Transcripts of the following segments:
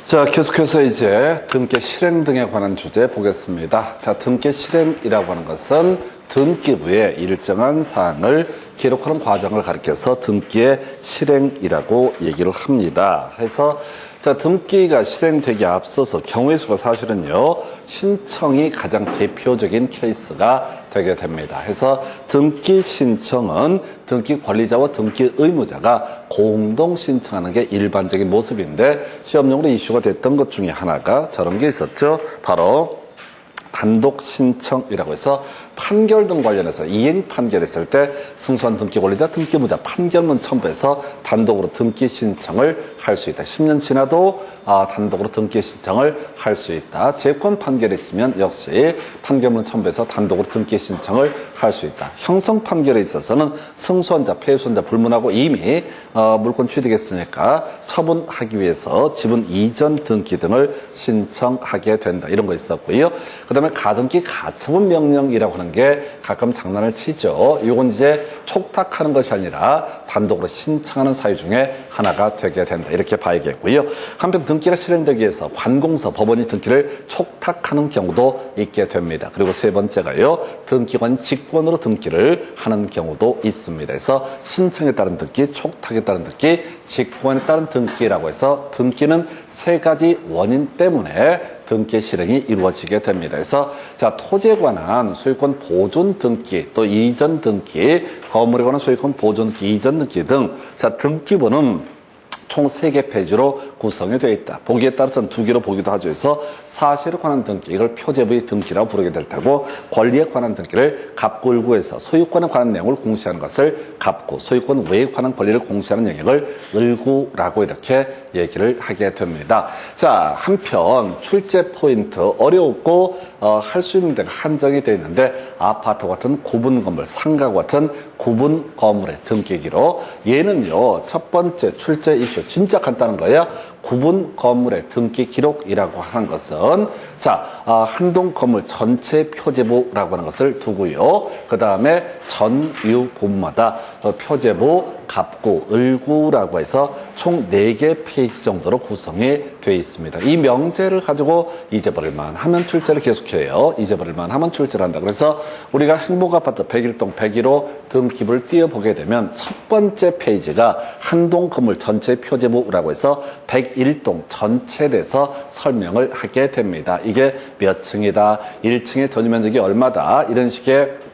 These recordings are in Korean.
자, 계속해서 이제 등기 실행 등에 관한 주제 보겠습니다. 자, 등기 실행이라고 하는 것은 등기부에 일정한 사항을 기록하는 과정을 가리켜서 등기의 실행이라고 얘기를 합니다. 그래서 자, 등기가 실행되기 앞서서 경우의 수가 사실은요, 신청이 가장 대표적인 케이스가 되게 됩니다. 그래서 등기 신청은 등기 관리자와 등기 의무자가 공동 신청하는 게 일반적인 모습인데, 시험용으로 이슈가 됐던 것 중에 하나가 저런 게 있었죠. 바로 단독 신청이라고 해서 판결 등 관련해서 이행 판결했을 때 승소한 등기 관리자, 등기 의무자 판결문 첨부해서 단독으로 등기 신청을 할 수 있다. 10년 지나도 단독으로 등기 신청을 할 수 있다. 재권 판결이 있으면 역시 판결문 첨부해서 단독으로 등기 신청을 할 수 있다. 형성 판결에 있어서는 승소한 자, 패소한 자 불문하고 이미 물권 취득했으니까 처분하기 위해서 지분 이전 등기 등을 신청하게 된다. 이런 거 있었고요. 그 다음에 가등기 가처분 명령이라고 하는 게 가끔 장난을 치죠. 이건 이제 촉탁하는 것이 아니라 단독으로 신청하는 사유 중에 하나가 되게 된다. 이렇게 봐야겠고요. 한편 등기가 실행되기 위해서 관공서, 법원이 등기를 촉탁하는 경우도 있게 됩니다. 그리고 세 번째가요, 등기관 직권으로 등기를 하는 경우도 있습니다. 그래서 신청에 따른 등기, 촉탁에 따른 등기, 직권에 따른 등기라고 해서 등기는 세 가지 원인 때문에 등기 실행이 이루어지게 됩니다. 그래서 자, 토지에 관한 소유권 보존 등기, 또 이전 등기, 건물에 관한 소유권 보존 등기, 이전 등기 등 자, 등기부는 총 3개 페이지로 구성이 되어 있다. 보기에 따라서는 2개로 보기도 하죠. 그래서 사실에 관한 등기, 이걸 표제부의 등기라고 부르게 될 테고, 권리에 관한 등기를 갑구을구에서 소유권에 관한 내용을 공시하는 것을 갑구, 소유권 외에 관한 권리를 공시하는 영역을 을구라고 이렇게 얘기를 하게 됩니다. 자, 한편 출제 포인트, 어렵고 할 수 있는 데가 한정이 되어 있는데, 아파트 같은 구분 건물, 상가 같은 구분 건물의 등기기로, 얘는요, 첫 번째 출제 이슈 진짜 간단한 거예요. 구분 건물의 등기 기록이라고 하는 것은 자, 한동 건물 전체 표제부라고 하는 것을 두고요. 그 다음에 전유 부분마다 표제부, 갑구, 을구라고 해서 총 4개 페이지 정도로 구성이 되어 있습니다. 이 명제를 가지고 잊어버릴만 하면 출제를 계속해요. 잊어버릴만 하면 출제를 한다. 그래서 우리가 행복아파트 101동 101호 등기부를 띄워보게 되면 첫 번째 페이지가 한동 건물 전체 표제부라고 해서 101동 전체에 대해서 설명을 하게 됩니다. 이게 몇 층이다, 1층의 전유면적이 얼마다, 이런 식의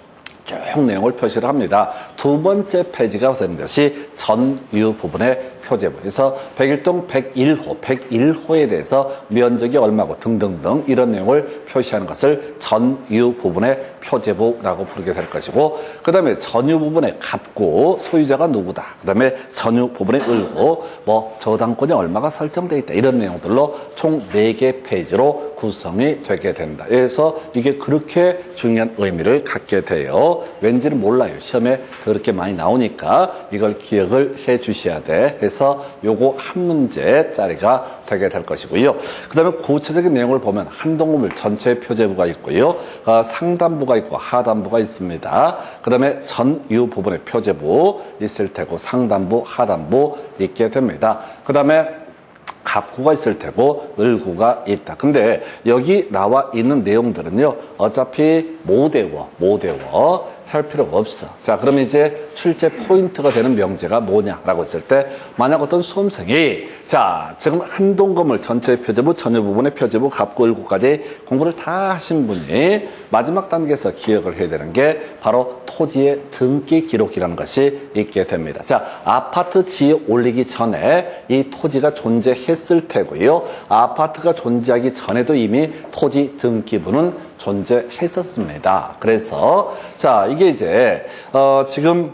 쭉 내용을 표시를 합니다. 두 번째 페이지가 되는 것이 전유 부분의 표제부. 그래서 101동 101호, 101호에 대해서 면적이 얼마고 등등등 이런 내용을 표시하는 것을 전유 부분의 표제부라고 부르게 될 것이고, 그 다음에 전유 부분의 갑구, 소유자가 누구다. 그 다음에 전유 부분의 을구, 뭐 저당권이 얼마가 설정되어 있다. 이런 내용들로 총 4개 페이지로 구성이 되게 된다. 그래서 이게 그렇게 중요한 의미를 갖게 돼요. 왠지는 몰라요. 시험에 그렇게 많이 나오니까 이걸 기억을 해 주셔야 돼. 그래서 요거 한 문제짜리가 되게 될 것이고요. 그 다음에 구체적인 내용을 보면 한동 건물 전체 표제부가 있고요. 상단부가 있고 하단부가 있습니다. 그 다음에 전유 부분의 표제부 있을 테고 상단부, 하단부 있게 됩니다. 그 다음에 갑구가 있을 테고 을구가 있다. 근데 여기 나와 있는 내용들은요, 어차피 못 외워 할 필요가 없어. 자, 그러면 이제 출제 포인트가 되는 명제가 뭐냐라고 했을 때, 만약 어떤 수험생이 자, 지금 한동 건물 전체 표제부, 전유 부분의 표제부, 갑구, 을구까지 공부를 다 하신 분이 마지막 단계에서 기억을 해야 되는 게 바로 토지의 등기 기록이라는 것이 있게 됩니다. 자, 아파트 지에 올리기 전에 이 토지가 존재했을 테고요. 아파트가 존재하기 전에도 이미 토지 등기부는 존재했었습니다. 그래서 자, 이게 이제 지금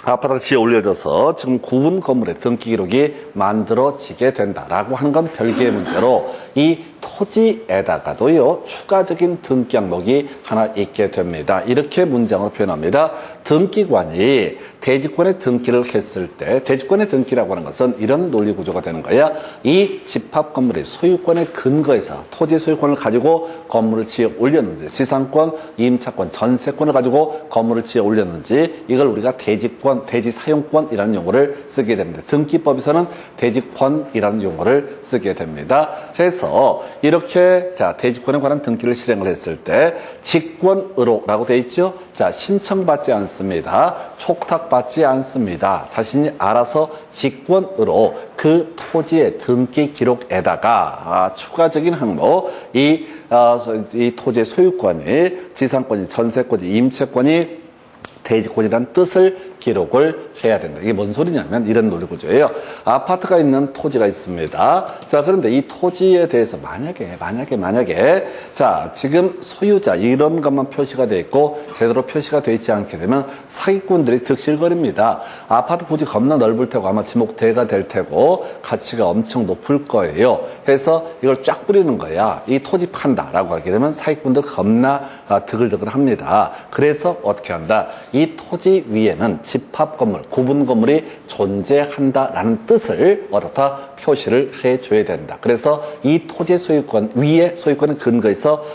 아파트가 지에 올려져서 지금 구분 건물의 등기 기록이 만들어지게 된다라고 하는 건 별개의 문제로, 이 토지에다가도요, 추가적인 등기 항목이 하나 있게 됩니다. 이렇게 문장으로 표현합니다. 등기관이 대지권의 등기를 했을 때, 대지권의 등기라고 하는 것은 이런 논리 구조가 되는 거야. 이 집합 건물의 소유권의 근거에서 토지 소유권을 가지고 건물을 지어 올렸는지, 지상권, 임차권, 전세권을 가지고 건물을 지어 올렸는지, 이걸 우리가 대지권, 대지 사용권이라는 용어를 쓰게 됩니다. 등기법에서는 대지권이라는 용어를 쓰게 됩니다. 그래서 이렇게 대지권에 관한 등기를 실행을 했을 때 직권으로라고 되어 있죠. 신청받지 않습니다. 촉탁받지 않습니다. 자신이 알아서 직권으로 그 토지의 등기 기록에다가 추가적인 항목, 이 토지의 소유권이 지상권이, 전세권이, 임차권이 대지권이라는 뜻을 기록을 해야 된다. 이게 뭔 소리냐면 이런 논리 구조예요. 아파트가 있는 토지가 있습니다. 자, 그런데 이 토지에 대해서 만약에 지금 소유자 이런 것만 표시가 되어 있고 제대로 표시가 되어 있지 않게 되면 사기꾼들이 득실거립니다. 아파트 부지 겁나 넓을 테고 아마 지목대가 될 테고 가치가 엄청 높을 거예요. 그래서 이걸 쫙 뿌리는 거야. 이 토지 판다라고 하게 되면 사기꾼들 겁나 드글드글 합니다. 그래서 어떻게 한다? 이 토지 위에는 집합 건물, 구분 건물이 존재한다라는 뜻을 얻어다 표시를 해줘야 된다. 그래서 이 토지 소유권 위에 소유권의 근거에서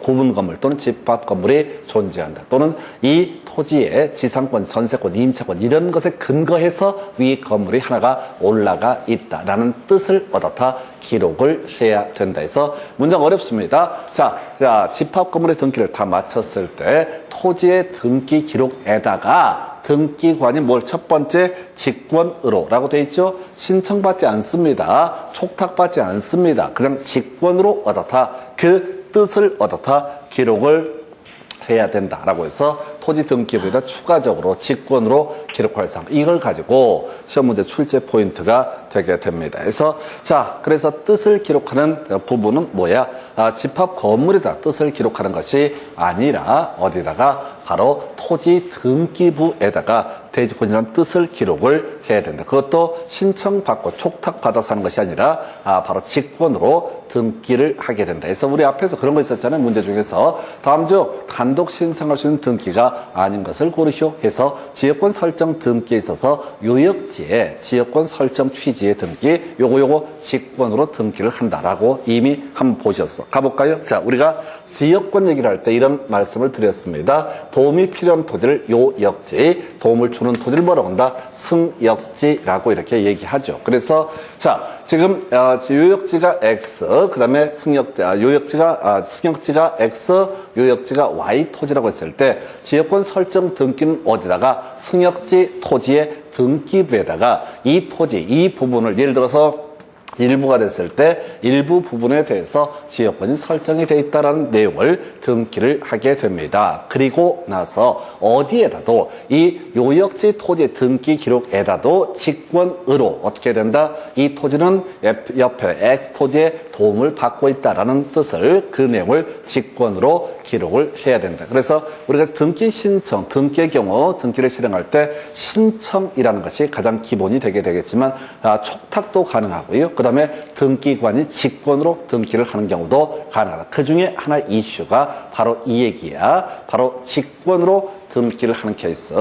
구분 건물 또는 집합 건물이 존재한다. 또는 이 토지에 지상권, 전세권, 임차권 이런 것에 근거해서 위 건물이 하나가 올라가 있다라는 뜻을 얻어다 기록을 해야 된다 해서 문장 어렵습니다. 자, 집합 건물의 등기를 다 마쳤을 때 토지의 등기 기록에다가 등기관이 첫 번째 직권으로라고 되어 있죠. 신청받지 않습니다. 촉탁받지 않습니다. 그냥 직권으로 얻어다 그 뜻을 얻어다 기록을 해야 된다라고 해서 토지 등기부에다 추가적으로 직권으로 기록할 사항, 이걸 가지고 시험 문제 출제 포인트가 되게 됩니다. 그래서 뜻을 기록하는 부분은 뭐야? 집합 건물에다 뜻을 기록하는 것이 아니라 어디다가 바로 토지 등기부에다가 대지권이라는 뜻을 기록을 해야 된다. 그것도 신청받고 촉탁받아서 하는 것이 아니라 바로 직권으로 등기를 하게 된다. 그래서 우리 앞에서 그런 거 있었잖아요. 문제 중에서 다음 중 단독 신청할 수 있는 등기가 아닌 것을 고르시오 해서 지역권 설정 등기에 있어서 요역지에 지역권 설정 취지의 등기 요거 직권으로 등기를 한다라고 이미 한번 보셨어. 가볼까요? 자, 우리가 지역권 얘기를 할 때 이런 말씀을 드렸습니다. 도움이 필요한 토지를 요역지, 도움을 주는 토지를 뭐라고 한다? 승역지라고 이렇게 얘기하죠. 그래서 지금 요역지가 X, 그 다음에 요역지가 X, 요역지가 Y 토지라고 했을 때 지역권 설정 등기는 어디다가 승역지 토지의 등기부에다가 이 토지, 이 부분을 예를 들어서 일부가 됐을 때 일부 부분에 대해서 지역권이 설정이 되어 있다는 내용을 등기를 하게 됩니다. 그리고 나서 어디에다도 이 요역지 토지 등기 기록에다도 직권으로 어떻게 된다? 이 토지는 옆에 X 토지의 도움을 받고 있다라는 뜻을 그 내용을 직권으로 기록을 해야 된다. 그래서 우리가 등기 신청, 등기의 경우 등기를 실행할 때 신청이라는 것이 가장 기본이 되게 되겠지만 촉탁도 가능하고요. 그 다음에 등기관이 직권으로 등기를 하는 경우도 가능하다. 그 중에 하나 이슈가 바로 이 얘기야. 바로 직권으로 등기를 하는 케이스,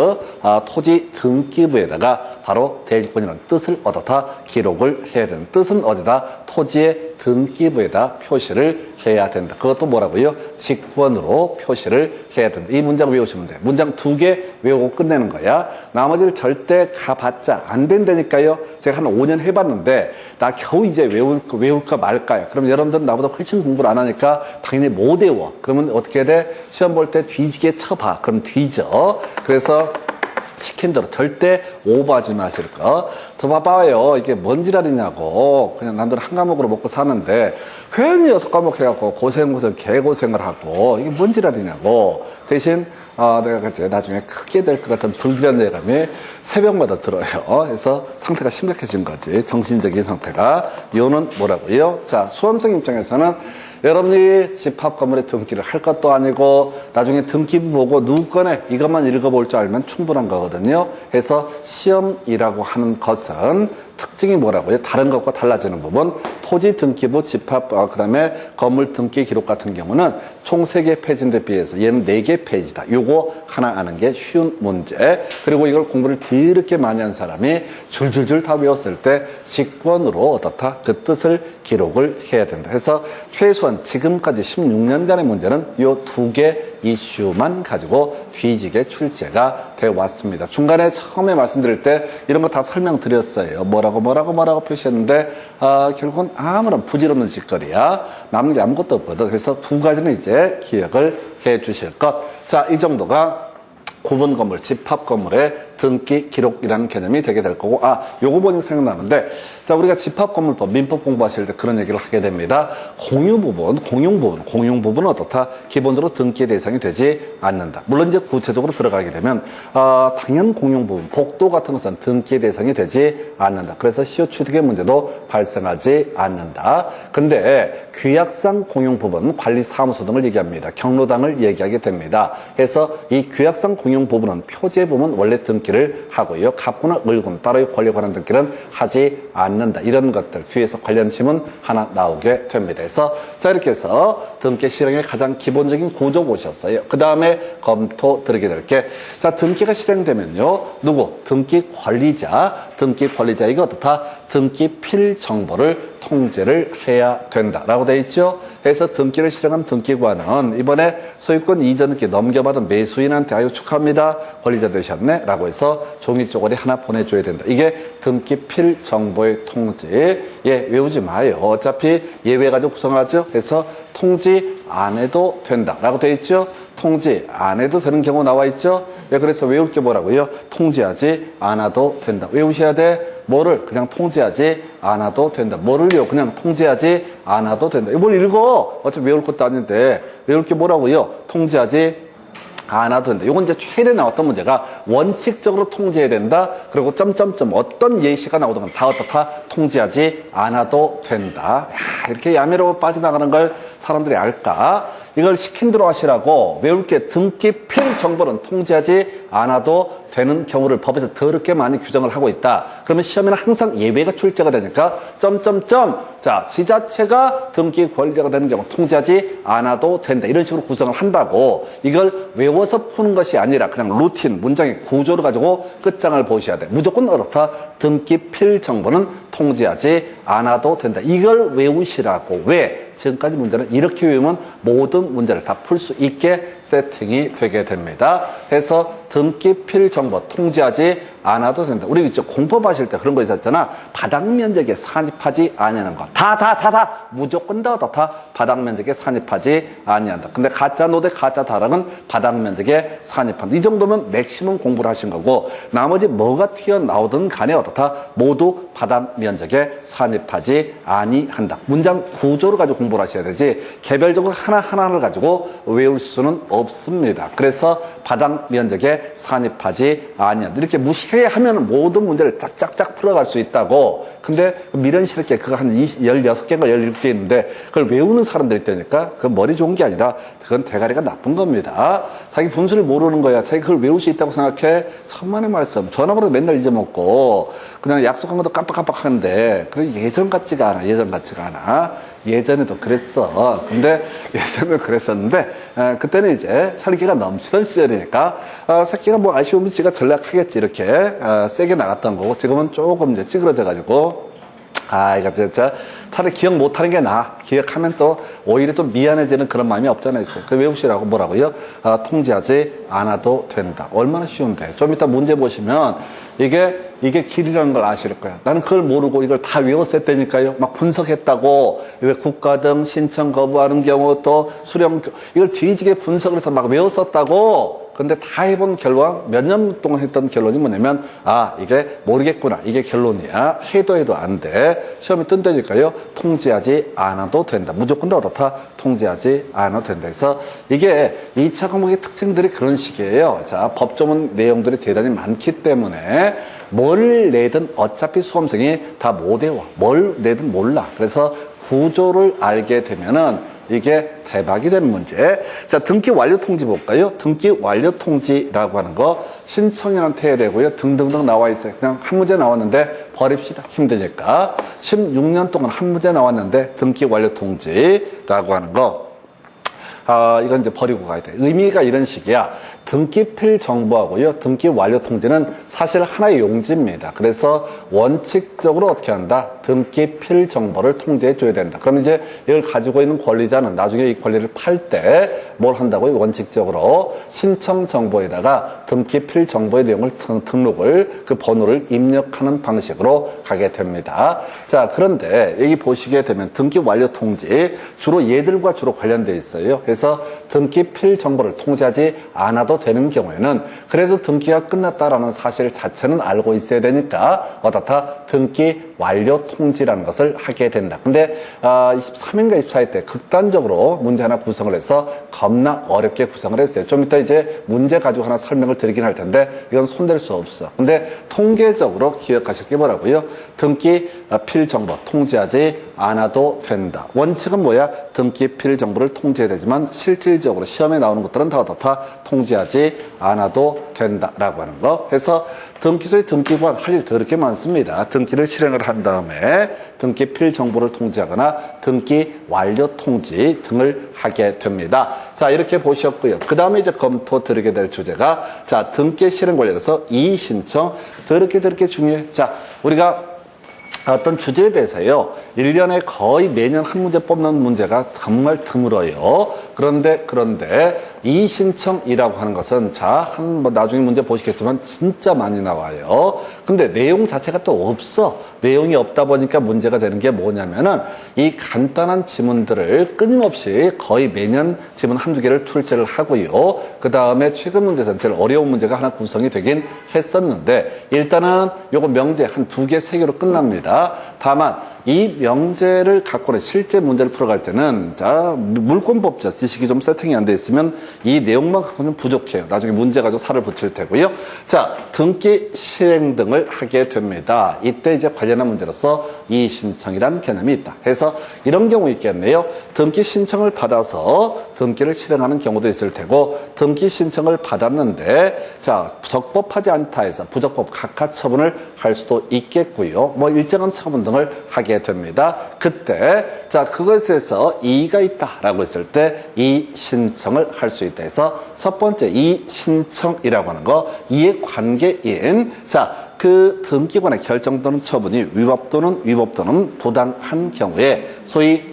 토지 등기부에다가 바로 대지권이라는 뜻을 얻어다 기록을 해야 되는, 뜻은 어디다? 토지의 등기부에다 표시를 해야 된다. 그것도 뭐라고요? 직권으로 표시를 해야 된다. 이 문장 외우시면 돼요. 문장 2개 외우고 끝내는 거야. 나머지를 절대 가봤자 안 된다니까요. 제가 한 5년 해봤는데 나 겨우 이제 외울까 말까요? 그럼 여러분들은 나보다 훨씬 공부를 안 하니까 당연히 못 외워. 그러면 어떻게 돼? 시험 볼 때 뒤지게 쳐봐. 그럼 뒤져. 그래서 시킨 대로 절대 오버하지 마실 거. 더 봐봐요. 이게 뭔 지랄이냐고. 그냥 남들은 한 과목으로 먹고 사는데 괜히 6과목 해갖고 고생 개고생을 하고 이게 뭔 지랄이냐고. 대신 내가 그때 나중에 크게 될 것 같은 불길한 예감이 새벽마다 들어요. 그래서 상태가 심각해진 거지. 정신적인 상태가. 이거는 뭐라고요? 자, 수험생 입장에서는 여러분이 집합 건물에 등기를 할 것도 아니고 나중에 등기부 보고 누구 거네 이것만 읽어볼 줄 알면 충분한 거거든요. 그래서 시험이라고 하는 것은 특징이 뭐라고요? 다른 것과 달라지는 부분. 토지 등기부 집합, 그다음에 건물 등기 기록 같은 경우는 총 3개 페이지인데 비해서 얘는 4개 페이지다. 요거 하나 아는 게 쉬운 문제. 그리고 이걸 공부를 더럽게 많이 한 사람이 줄줄줄 다 외웠을 때 직권으로 어떻다? 그 뜻을 기록을 해야 된다. 그래서 최소한 지금까지 16년간의 문제는 요 2개 이슈만 가지고 뒤지게 출제가 되어 왔습니다. 중간에 처음에 말씀드릴 때 이런 거 다 설명드렸어요. 뭐라고 표시했는데 결국은 아무런 부질없는 짓거리야. 남는 게 아무것도 없거든. 그래서 2가지는 이제 기억을 해 주실 것. 자, 이 정도가 구분 건물, 집합 건물의 등기 기록이라는 개념이 되게 될 거고, 요거 보니 생각나는데, 자, 우리가 집합 건물법, 민법 공부하실 때 그런 얘기를 하게 됩니다. 공용 부분은 어떻다? 기본적으로 등기 대상이 되지 않는다. 물론 이제 구체적으로 들어가게 되면, 당연 공용 부분, 복도 같은 것은 등기 대상이 되지 않는다. 그래서 시효 취득의 문제도 발생하지 않는다. 근데 규약상 공용 부분, 관리사무소 등을 얘기합니다. 경로당을 얘기하게 됩니다. 그래서 이 규약상 공용 부분은 표제 부분 원래 등기를 하고요. 갑구나 을군 따로의 권리에 관한 등기는 하지 않는다. 이런 것들 뒤에서 관련 지문 하나 나오게 됩니다. 그래서 자, 이렇게 해서 등기 실행의 가장 기본적인 구조 보셨어요. 그 다음에 검토 드리게 될게, 자, 등기가 실행되면요, 누구? 등기 관리자 이거 어떻다? 등기 필 정보를 통제를 해야 된다라고 되어 있죠. 그래서 등기를 실행한 등기관은 이번에 소유권 이전 등기 넘겨받은 매수인한테 아유 축하합니다, 권리자 되셨네 라고 해서 종이 쪼가리 하나 보내줘야 된다. 이게 등기 필 정보의 통제. 외우지 마요. 어차피 예외 가지고 구성하죠. 그래서 통지 안 해도 된다라고 되어 있죠. 통지 안 해도 되는 경우 나와 있죠. 그래서 외울 게 뭐라고요? 통지하지 않아도 된다. 외우셔야 돼. 뭐를? 그냥 통지하지 않아도 된다. 뭐를요? 그냥 통지하지 않아도 된다. 이걸 읽어. 어차피 외울 것도 아닌데. 외울 게 뭐라고요? 통지하지 않아도 된다. 이건 이제 최근에 나왔던 문제가 원칙적으로 통지해야 된다. 그리고 점점점 어떤 예시가 나오든 다 어떻다? 통지하지 않아도 된다. 이렇게 야매로 빠져나가는 걸 사람들이 알까? 이걸 시킨 대로 하시라고 외울 게 등기 필 정보는 통지하지 않아도 되는 경우를 법에서 더럽게 많이 규정을 하고 있다. 그러면 시험에는 항상 예외가 출제가 되니까 점점점 자, 지자체가 등기 권리자가 되는 경우 통지하지 않아도 된다. 이런 식으로 구성을 한다고. 이걸 외워서 푸는 것이 아니라 그냥 루틴, 문장의 구조를 가지고 끝장을 보셔야 돼. 무조건 어떻다? 등기 필 정보는 통지하지 않아도 된다. 이걸 외우시라고. 왜? 지금까지 문제는 이렇게 외우면 모든 문제를 다 풀 수 있게 세팅이 되게 됩니다. 그래서 등기 필 정보 통지하지 않아도 된다. 우리 이제 공법하실 때 그런 거 있었잖아. 바닥 면적에 산입하지 아니하는 거. 다 무조건 다 바닥 면적에 산입하지 아니한다. 근데 가짜 노대 가짜 다락은 바닥 면적에 산입한다. 이 정도면 맥시멈 공부를 하신 거고, 나머지 뭐가 튀어나오든 간에 어떻다? 모두 바닥 면적에 산입하지 아니한다. 문장 구조를 가지고 공부를 하셔야 되지 개별적으로 하나하나를 가지고 외울 수는 없습니다. 그래서 바닥 면적에 산입하지 아니한다. 이렇게 무시해 하면 모든 문제를 짝짝짝 풀어갈 수 있다고. 근데 미련스럽게 그거 한 16개인가 17개 있는데 그걸 외우는 사람들이 있다니까 그건 머리 좋은 게 아니라 그건 대가리가 나쁜 겁니다. 자기 분수를 모르는 거야. 자기 그걸 외울 수 있다고 생각해. 천만의 말씀. 전화번호 맨날 잊어먹고 그냥 약속한 것도 깜빡깜빡 하는데 그래 예전 같지가 않아. 예전에도 그랬어. 근데 예전에도 그랬었는데 그때는 이제 혈기가 넘치던 시절이니까 새끼가 뭐 아쉬우면 지가 전략하겠지 이렇게 세게 나갔던 거고, 지금은 조금 이제 찌그러져가지고 이거 진짜 차라리 기억 못하는 게 나아. 기억하면 또 오히려 좀 미안해지는 그런 마음이 없잖아 있어요. 그 외우시라고 뭐라고요? 통지하지 않아도 된다. 얼마나 쉬운데. 좀 이따 문제 보시면 이게 길이라는 걸 아실 거야. 나는 그걸 모르고 이걸 다 외웠었다니까요. 막 분석했다고. 왜 국가 등 신청 거부하는 경우 또 수령, 이걸 뒤지게 분석을 해서 막 외웠었다고. 근데 다 해본 결과, 몇 년 동안 했던 결론이 뭐냐면, 이게 모르겠구나. 이게 결론이야. 해도 안 돼. 시험이 뜬다니까요. 통지하지 않아도 된다. 무조건 다 어떻다? 통지하지 않아도 된다. 그래서 이게 2차 과목의 특징들이 그런 식이에요. 자, 법조문 내용들이 대단히 많기 때문에 뭘 내든 어차피 수험생이 다 못 외워. 뭘 내든 몰라. 그래서 구조를 알게 되면은 이게 대박이 된 문제. 자, 등기 완료 통지 볼까요? 등기 완료 통지라고 하는 거 신청인한테 해야 되고요. 등등등 나와 있어요. 그냥 한 문제 나왔는데 버립시다. 힘드니까. 16년 동안 한 문제 나왔는데 등기 완료 통지라고 하는 거. 이건 이제 버리고 가야 돼. 의미가 이런 식이야. 등기필 정보하고요. 등기 완료 통지는 사실 하나의 용지입니다. 그래서 원칙적으로 어떻게 한다? 등기필 정보를 통지해 줘야 된다. 그럼 이제 이걸 가지고 있는 권리자는 나중에 이 권리를 팔 때 뭘 한다고요? 원칙적으로 신청 정보에다가 등기필 정보의 내용을 등록을 그 번호를 입력하는 방식으로 가게 됩니다. 자, 그런데 여기 보시게 되면 등기 완료 통지 주로 얘들과 주로 관련되어 있어요. 그래서 등기필 정보를 통지하지 않아도 되는 경우에는 그래도 등기가 끝났다라는 사실 자체는 알고 있어야 되니까 어떻다? 등기 완료 통지라는 것을 하게 된다. 근데 23인가 24일 때 극단적으로 문제 하나 구성을 해서 겁나 어렵게 구성을 했어요. 좀 이따 이제 문제 가지고 하나 설명을 드리긴 할 텐데 이건 손댈 수 없어. 근데 통계적으로 기억하실 게 뭐라고요? 등기 필 정보 통지하지 않아도 된다. 원칙은 뭐야? 등기 필 정보를 통지해야 되지만 실질적으로 시험에 나오는 것들은 다 통지하지 않아도 된다라고 하는 거. 그래서 등기소의 등기관 할 일 더럽게 많습니다. 등기를 실행을 한 다음에 등기 필 정보를 통지하거나 등기 완료 통지 등을 하게 됩니다. 자, 이렇게 보셨고요. 그 다음에 이제 검토 드리게 될 주제가 자, 등기 실행 관련해서 이의신청 더럽게 중요해. 자, 우리가 어떤 주제에 대해서요, 1년에 거의 매년 한 문제 뽑는 문제가 정말 드물어요. 그런데, 이의신청이라고 하는 것은, 나중에 문제 보시겠지만, 진짜 많이 나와요. 근데 내용 자체가 또 없어. 내용이 없다 보니까 문제가 되는 게 뭐냐면은, 이 간단한 지문들을 끊임없이 거의 매년 지문 한두 개를 출제를 하고요. 그 다음에 최근 문제에서는 제일 어려운 문제가 하나 구성이 되긴 했었는데, 일단은 요거 명제 한 두 개, 세 개로 끝납니다. 다만 이 명제를 갖고는 실제 문제를 풀어갈 때는 물권법적 지식이 좀 세팅이 안 돼 있으면 이 내용만 갖고는 부족해요. 나중에 문제 가지고 살을 붙일 테고요. 자, 등기 실행 등을 하게 됩니다. 이때 이제 관련한 문제로서 이의 신청이라는 개념이 있다. 그래서 이런 경우 있겠네요. 등기 신청을 받아서 등기를 실행하는 경우도 있을 테고, 등기 신청을 받았는데 적법하지 않다 해서 부적법 각하 처분을 할 수도 있겠고요. 일정한 처분 등을 하게 됩니다. 그때 그것에 대해서 이의가 있다라고 했을 때 이의 신청을 할 수 있다 해서 첫 번째 이의 신청이라고 하는 거, 이의 관계인 그 등기관의 결정 또는 처분이 위법 또는 부당한 경우에 소위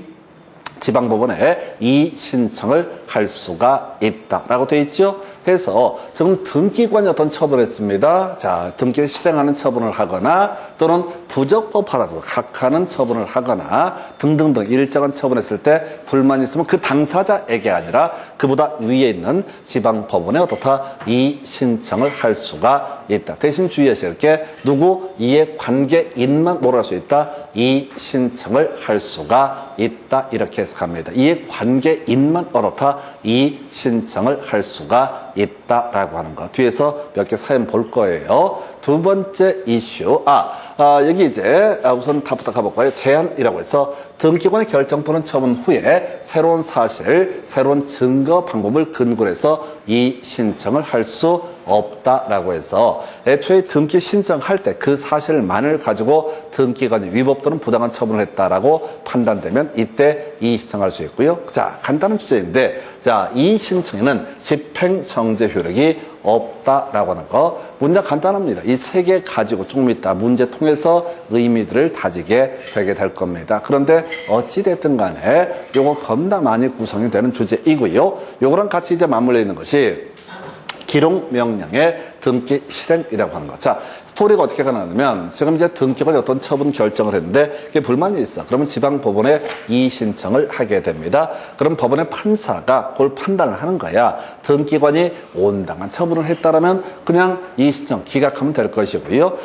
지방법원에 이의 신청을 할 수가 있다라고 되어 있죠. 그래서 지금 등기관이 어떤 처분을 했습니다. 등기를 실행하는 처분을 하거나 또는 부적법하다고 각하는 처분을 하거나 등등등 일정한 처분했을 때 불만이 있으면 그 당사자에게 아니라 그보다 위에 있는 지방법원에 이의 신청을 할 수가 있다. 대신 주의하실 게 누구 이해 관계인만 뭐라 할 수 있다? 이의 신청을 할 수가 있다. 이렇게 해석합니다. 이해 관계인만 이의 신청을 할 수가 있다라고 하는 거. 뒤에서 몇 개 사연 볼 거예요. 두 번째 이슈. 여기 이제 우선 답부터 가볼까요? 제한이라고 해서 등기관의 결정 또는 처분 후에 새로운 사실, 새로운 증거 방법을 근거로 해서 이 신청을 할 수 없다라고 해서 애초에 등기 신청할 때 그 사실만을 가지고 등기관이 위법 또는 부당한 처분을 했다라고 판단되면 이때 이의 신청할 수 있고요. 간단한 주제인데 이의 신청에는 집행정지 효력이 없다라고 하는 거. 문제 간단합니다. 이 세 개 가지고 조금 이따 문제 통해서 의미들을 다지게 되게 될 겁니다. 그런데 어찌됐든 간에 요거 겁나 많이 구성이 되는 주제이고요. 요거랑 같이 이제 맞물려 있는 것이 기록명령의 등기 실행이라고 하는 거. 스토리가 어떻게 가냐면 지금 이제 등기관이 어떤 처분 결정을 했는데 그게 불만이 있어. 그러면 지방법원에 이의 신청을 하게 됩니다. 그럼 법원의 판사가 그걸 판단을 하는 거야. 등기관이 온당한 처분을 했다라면 그냥 이의 신청 기각하면 될 것이고요.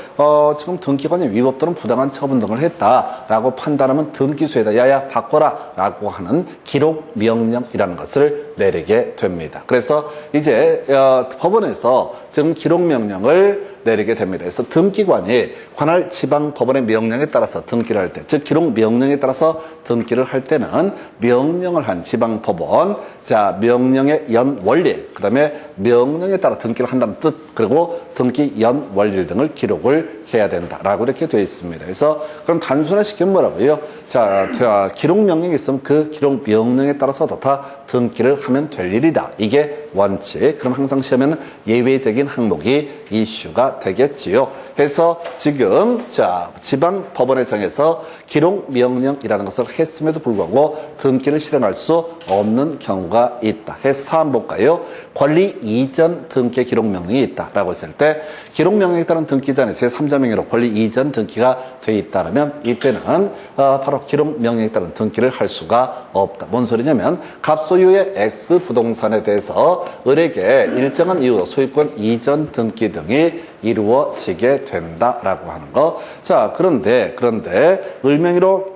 지금 등기관이 위법 또는 부당한 처분 등을 했다라고 판단하면 등기소에다 야야 바꿔라 라고 하는 기록명령이라는 것을 내리게 됩니다. 그래서 이제 법원에서 지금 기록명령을 내리게 됩니다. 그래서 등기관이 관할 지방법원의 명령에 따라서 등기를 할 때, 즉 기록 명령에 따라서 등기를 할 때는 명령을 한 지방법원, 자 명령의 연원리, 그 다음에 명령에 따라 등기를 한다는 뜻, 그리고 등기 연원리 등을 기록을 해야 된다라고 이렇게 되어 있습니다. 그래서 그럼 단순화시키면 뭐라고요? 자 기록 명령이 있으면 그 기록 명령에 따라서 다 등기를 하면 될 일이다. 이게 원칙. 그럼 항상 시험에는 예외적인 항목이 이슈가 되겠지요. 그래서 지금 자 지방 법원에 정해서 기록 명령이라는 것을 했음에도 불구하고 등기를 실행할 수 없는 경우가 있다. 해서 사안 볼까요? 권리 이전 등기 기록 명령이 있다라고 했을 때 기록 명령에 따른 등기 전에 제3자 명의로 권리 이전 등기가 돼 있다면 이때는 바로 기록 명령에 따른 등기를 할 수가 없다. 뭔 소리냐면 갑소유의 X 부동산에 대해서 을에게 일정한 이유로 소유권 이전 등기 등이 이루어지게 된다라고 하는 거. 자, 그런데 을명의로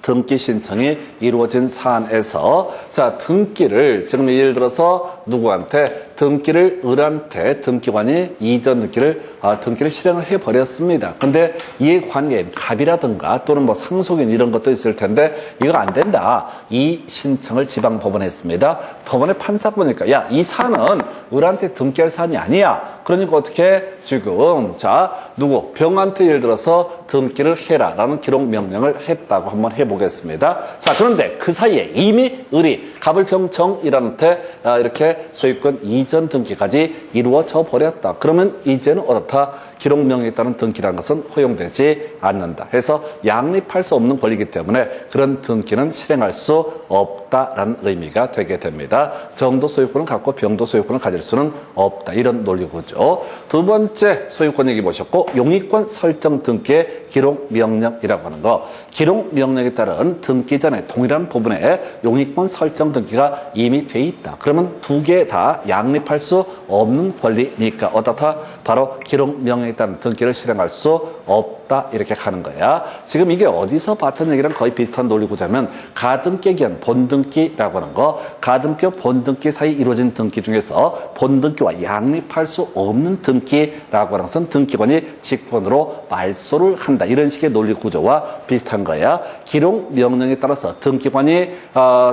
등기 신청이 이루어진 사안에서 자 등기를 지금 예를 들어서 누구한테 등기를 을한테 등기관이 이전 등기를 실행을 해버렸습니다. 근데 이 관계인 갑이라든가 또는 뭐 상속인 이런 것도 있을 텐데 이거 안 된다. 이 신청을 지방법원에 했습니다. 법원의 판사가 보니까 야, 이 사안은 을한테 등기할 사안이 아니야. 그러니까 어떻게 지금 자 누구 병한테 예를 들어서 등기를 해라라는 기록 명령을 했다고 한번 해보겠습니다. 자 그런데 그 사이에 이미 을이 갑을병정이란한테 이렇게 소유권 이전 등기까지 이루어져 버렸다. 그러면 이제는 어떻다? 기록 명령에 따른 등기라는 것은 허용되지 않는다. 해서 양립할 수 없는 권리이기 때문에 그런 등기는 실행할 수 없다라는 의미가 되게 됩니다. 정도 소유권을 갖고 병도 소유권을 가질 수는 없다. 이런 논리구조. 두 번째 소유권 얘기 보셨고 용의권 설정 등기의 기록 명령이라고 하는 거. 기록 명령에 따른 등기 전에 동일한 부분에 용의권 설정 등기가 이미 돼 있다. 그러면 두 개 다 양립할 수 없는 권리니까 어떻다? 바로 기록 명령에 따른 등기를 실행할 수 없다. 이렇게 가는 거야. 지금 이게 어디서 봤던 얘기랑 거의 비슷한 논리구조면 가등기 기한 본등기라고 하는 거. 가등기와 본등기 사이 이루어진 등기 중에서 본등기와 양립할 수 없는 등기라고 하는 것은 등기관이 직권으로 말소를 한다. 이런 식의 논리 구조와 비슷한 거야. 기록 명령에 따라서 등기관이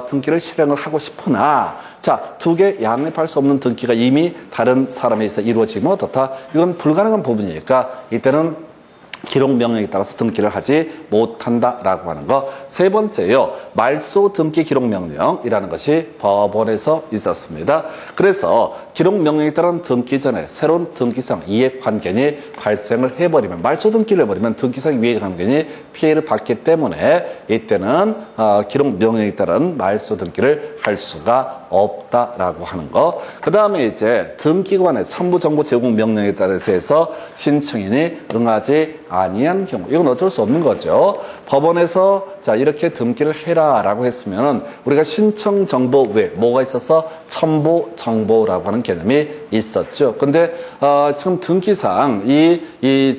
등기를 실행을 하고 싶으나 자, 두 개 양립할 수 없는 등기가 이미 다른 사람에 의해서 이루어지면 어떻다? 이건 불가능한 부분이니까 이때는 기록 명령에 따라서 등기를 하지 못한다라고 하는 거. 세 번째요. 말소 등기 기록 명령이라는 것이 법원에서 있었습니다. 그래서 기록 명령에 따른 등기 전에 새로운 등기상 이해관계인이 발생을 해버리면 말소 등기를 해버리면 등기상 이해관계인이 피해를 받기 때문에 이때는 기록 명령에 따른 말소 등기를 할 수가 없다라고 하는 거. 그 다음에 이제 등기관의 첨부정보 제공 명령에 대해서 신청인이 응하지 아니한 경우, 이건 어쩔 수 없는 거죠. 법원에서 자 이렇게 등기를 해라라고 했으면은 우리가 신청 정보 외에 뭐가 있어서 첨부 정보라고 하는 개념이 있었죠. 근데 지금 등기상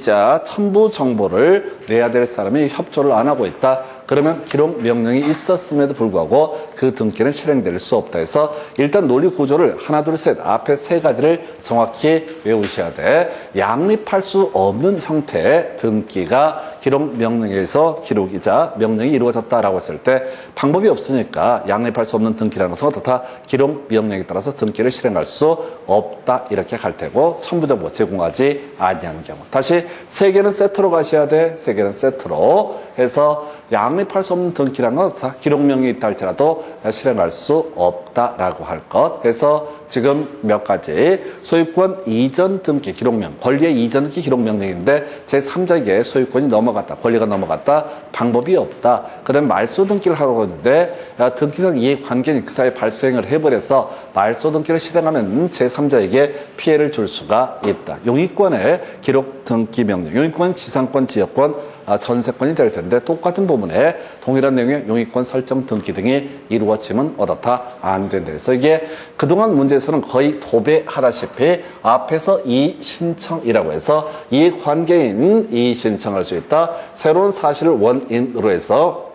자 첨부 정보를 내야 될 사람이 협조를 안 하고 있다. 그러면 기록 명령이 있었음에도 불구하고 그 등기는 실행될 수 없다 해서 일단 논리 구조를 하나 둘 셋 앞에 세 가지를 정확히 외우셔야 돼. 양립할 수 없는 형태의 등기가 기록 명령에서 기록이자 명령이 이루어졌다라고 했을 때 방법이 없으니까 양립할 수 없는 등기라는 것은 어떻다? 기록 명령에 따라서 등기를 실행할 수 없다. 이렇게 갈 테고 첨부정보 제공하지 아니하는 경우. 다시 세 개는 세트로 가셔야 돼. 세 개는 세트로 해서 양립할 수 없는 등기라는 건 다 기록 명령이 있다 할지라도 실행할 수 없다라고 할 것. 그래서 지금 몇 가지 소유권 이전 등기 기록명, 권리의 이전 등기 기록명령인데 제3자에게 소유권이 넘어갔다, 권리가 넘어갔다, 방법이 없다. 그 다음에 말소 등기를 하려고 하는데 등기상 이해관계인이 그 사이에 발생을 해버려서 말소 등기를 실행하면 제3자에게 피해를 줄 수가 있다. 용의권의 기록 등기 명령, 용의권, 지상권, 지역권, 전세권이 될 텐데 똑같은 부분에 동일한 내용의 용의권 설정 등기 등이 이루어지면 어떻다? 안 된다. 그래서 이게 그동안 문제에서는 거의 도배하다시피 앞에서 이 신청이라고 해서 이 관계인 이 신청할 수 있다. 새로운 사실을 원인으로 해서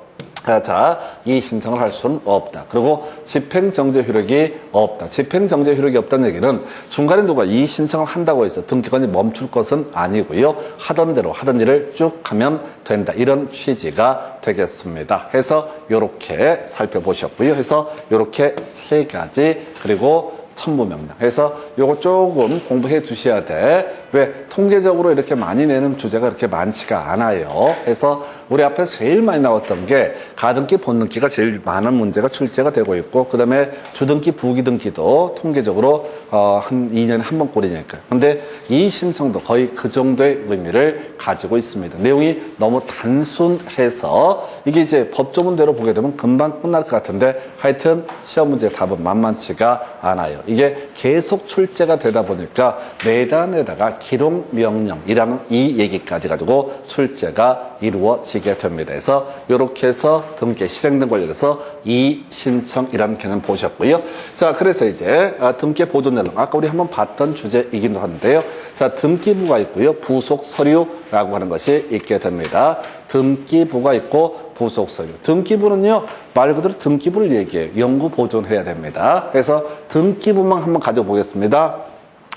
자, 이 신청을 할 수는 없다. 그리고 집행정지 효력이 없다. 집행정지 효력이 없다는 얘기는 중간에 누가 이 신청을 한다고 해서 등기관이 멈출 것은 아니고요. 하던 대로 하던 일을 쭉 하면 된다. 이런 취지가 되겠습니다. 해서 이렇게 살펴보셨고요. 해서 이렇게 세 가지 그리고 첨부명령 해서 요거 조금 공부해 두셔야 돼. 왜? 통계적으로 이렇게 많이 내는 주제가 그렇게 많지가 않아요. 해서 우리 앞에 제일 많이 나왔던 게 가등기, 본등기가 제일 많은 문제가 출제가 되고 있고, 그 다음에 주등기, 부기등기도 통계적으로 한 2년에 한 번 꼴이니까. 근데 이 신청도 거의 그 정도의 의미를 가지고 있습니다. 내용이 너무 단순해서 이게 이제 법조문대로 보게 되면 금방 끝날 것 같은데 하여튼 시험 문제 답은 만만치가 않아요. 이게 계속 출제가 되다 보니까 내단에다가 기록명령이라는 이 얘기까지 가지고 출제가 이루어지게 됩니다. 그래서 이렇게 해서 등기 실행 등 관련해서 이 신청이라는 개념 보셨고요. 자, 그래서 이제 등기 보존 연령 아까 우리 한번 봤던 주제이기도 한데요. 자, 등기부가 있고요. 부속 서류라고 하는 것이 있게 됩니다. 등기부가 있고 부속 서류. 등기부는요, 말 그대로 등기부를 얘기해요. 영구 보존해야 됩니다. 그래서 등기부만 한번 가져보겠습니다.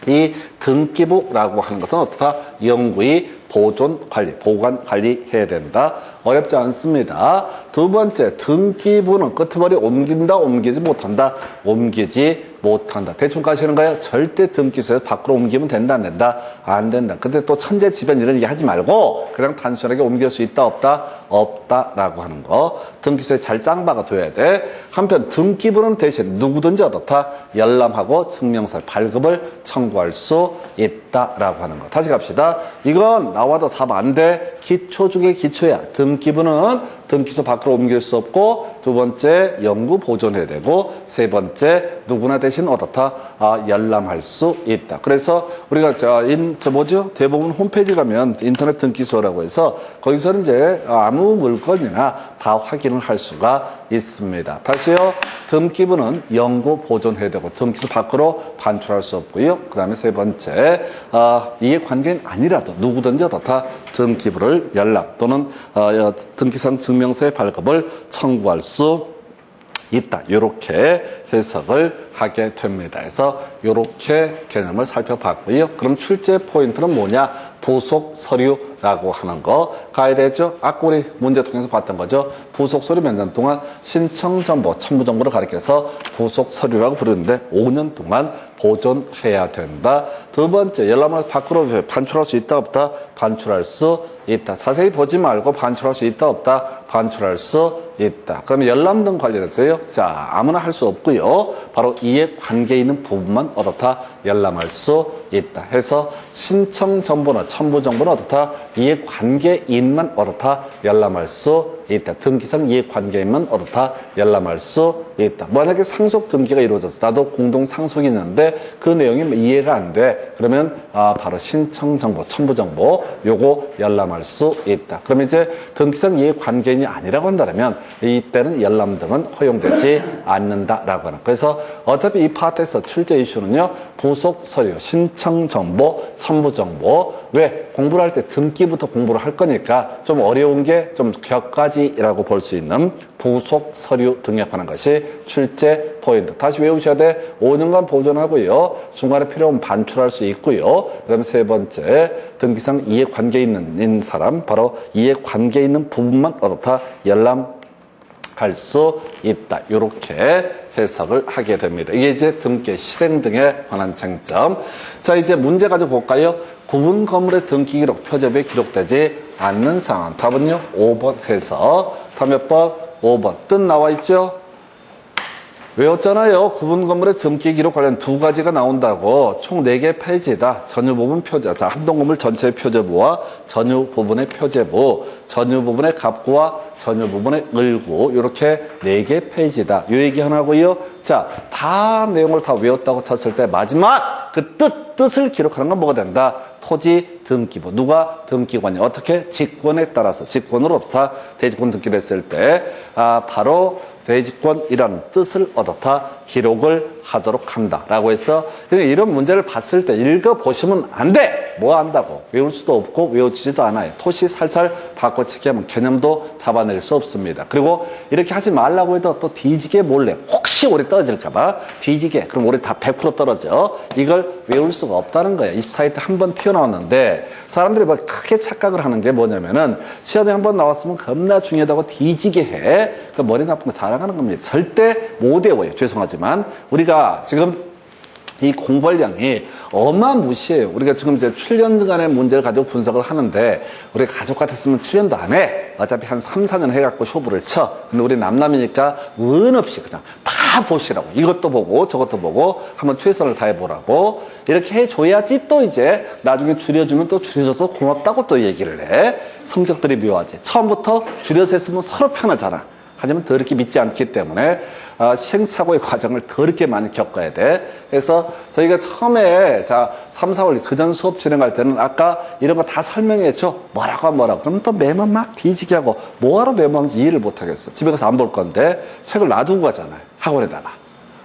이 등기부라고 하는 것은 어떻다? 영구히 보존 관리, 보관 관리해야 된다. 어렵지 않습니다. 두 번째, 등기부는 끄트머리 옮긴다, 옮기지 못한다. 옮기지 못한다. 대충 가시는가요? 절대 등기소에서 밖으로 옮기면 된다, 안 된다? 안 된다. 근데 또 천재지변 이런 얘기 하지 말고 그냥 단순하게 옮길 수 있다, 없다? 없다라고 하는 거. 등기소에 잘 짱박아 둬야 돼. 한편 등기부는 대신 누구든지 어떻다? 열람하고 증명서 발급을 청구할 수 있다라고 하는 거. 다시 갑시다. 이건 나와도 답 안 돼. 기초 중에 기초야. 등기부는 등기소 밖으로 옮길 수 없고, 두 번째 영구 보존해야 되고, 세 번째 누구나 대신 어떻다? 열람할 수 있다. 그래서 우리가 대부분 홈페이지 가면 인터넷 등기소라고 해서 거기서는 이제 아무 물건이나 다 확인을 할 수가 있습니다. 다시요. 등기부는 영구 보존해야 되고 등기소 밖으로 반출할 수 없고요. 그 다음에 세 번째, 이해관계인 아니라도 누구든지 어떻다? 등기부를 열람 또는 등기상 증명서의 발급을 청구할 수 있다. 이렇게 해석을 하게 됩니다. 그래서 이렇게 개념을 살펴봤고요. 그럼 출제 포인트는 뭐냐? 부속 서류라고 하는 거 가야 되죠. 아까 우리 문제 통해서 봤던 거죠. 부속 서류 몇 년 동안 신청 정보, 첨부 정보를 가리켜서 부속 서류라고 부르는데 5년 동안 보존해야 된다. 두 번째, 열람을 밖으로 반출할 수 있다, 없다? 반출할 수 있다. 자세히 보지 말고 반출할 수 있다, 없다? 반출할 수 있다. 그러면 열람 등 관련해서요. 자, 아무나 할 수 없고요. 바로 이해 관계 있는 부분만 어떻다? 열람할 수 있다. 해서 신청 정보나 첨부 정보는 어떻다? 이해 관계인만 어떻다? 열람할 수 있다. 등기상 이해 관계인만 어떻다? 열람할 수 있다. 만약에 상속 등기가 이루어졌어. 나도 공동 상속이 있는데 그 내용이 이해가 안 돼. 그러면 바로 신청 정보, 첨부 정보 요거 열람할 수 있다. 그러면 이제 등기상 이해 관계인이 아니라고 한다면 이때는 열람 등은 허용되지 않는다라고 하는. 그래서 어차피 이 파트에서 출제 이슈는요. 부속 서류, 신청 정보, 첨부 정보. 왜? 공부를 할 때 등기부터 공부를 할 거니까 좀 어려운 게 좀 격가지라고 볼 수 있는 부속 서류 등에 관한 것이 출제 포인트. 다시 외우셔야 돼. 5년간 보존하고요. 중간에 필요하면 반출할 수 있고요. 그 다음에 세 번째, 등기상 이해관계 있는 사람, 바로 이해관계 있는 부분만 어떻다? 열람할 수 있다. 이렇게 해석을 하게 됩니다. 이게 이제 등기 실행 등에 관한 쟁점. 자, 이제 문제 가지고 볼까요? 구분 건물의 등기 기록 표제부에 기록되지 않는 상황. 답은요, 5번 해서. 답 몇 번? 5번. 뜻 나와 있죠? 외웠잖아요. 구분 건물의 등기 기록 관련 두 가지가 나온다고. 총 4개 페이지다. 전유 부분 표제. 자, 합동 건물 전체의 표제부와 전유 부분의 표제부, 전유 부분의 갑구와 전유 부분의 을구. 이렇게 4개 페이지다. 요 얘기 하나고요. 자, 다 내용을 다 외웠다고 쳤을 때 마지막 그 뜻을 기록하는 건 뭐가 된다? 토지 등기부. 누가 등기관이 어떻게? 직권에 따라서 직권으로 다 대직권 등기를 했을 때 바로 대지권이라는 뜻을 얻었다 기록을 하도록 한다라고 해서 이런 문제를 봤을 때 읽어보시면 안 돼! 뭐 한다고? 외울 수도 없고 외워지지도 않아요. 토시 살살 바꿔치기 하면 개념도 잡아낼 수 없습니다. 그리고 이렇게 하지 말라고 해도 또 뒤지게 몰래 혹시 오래 떨어질까봐 뒤지게 그럼 오래 다 100% 떨어져. 이걸 외울 수가 없다는 거예요. 24회 때 한 번 튀어나왔는데 사람들이 뭐 크게 착각을 하는 게 뭐냐면은 시험에 한 번 나왔으면 겁나 중요하다고 뒤지게 해. 그 머리 나쁜 거 자랑하는 겁니다. 절대 못 외워요. 죄송하지만 우리가 지금 이 공부량이 어마무시해요. 우리가 지금 이제 7년간의 문제를 가지고 분석을 하는데, 우리가 가족 같았으면 7년도 안 해. 어차피 한 3, 4년 해갖고 쇼부를 쳐. 근데 우리 남남이니까 은 없이 그냥 다 보시라고. 이것도 보고 저것도 보고 한번 최선을 다해보라고. 이렇게 해줘야지 또 이제 나중에 줄여주면 또 줄여줘서 고맙다고 또 얘기를 해. 성격들이 묘하지. 처음부터 줄여서 했으면 서로 편하잖아. 하지만 더럽게 믿지 않기 때문에 시행착오의 과정을 더럽게 많이 겪어야 돼. 그래서 저희가 처음에 3, 4월 그전 수업 진행할 때는 아까 이런 거 다 설명했죠. 뭐라고 그러면 또 매번 막 뒤지게 하고 뭐하러 매번하는지 이해를 못 하겠어. 집에 가서 안 볼 건데 책을 놔두고 가잖아요. 학원에다가.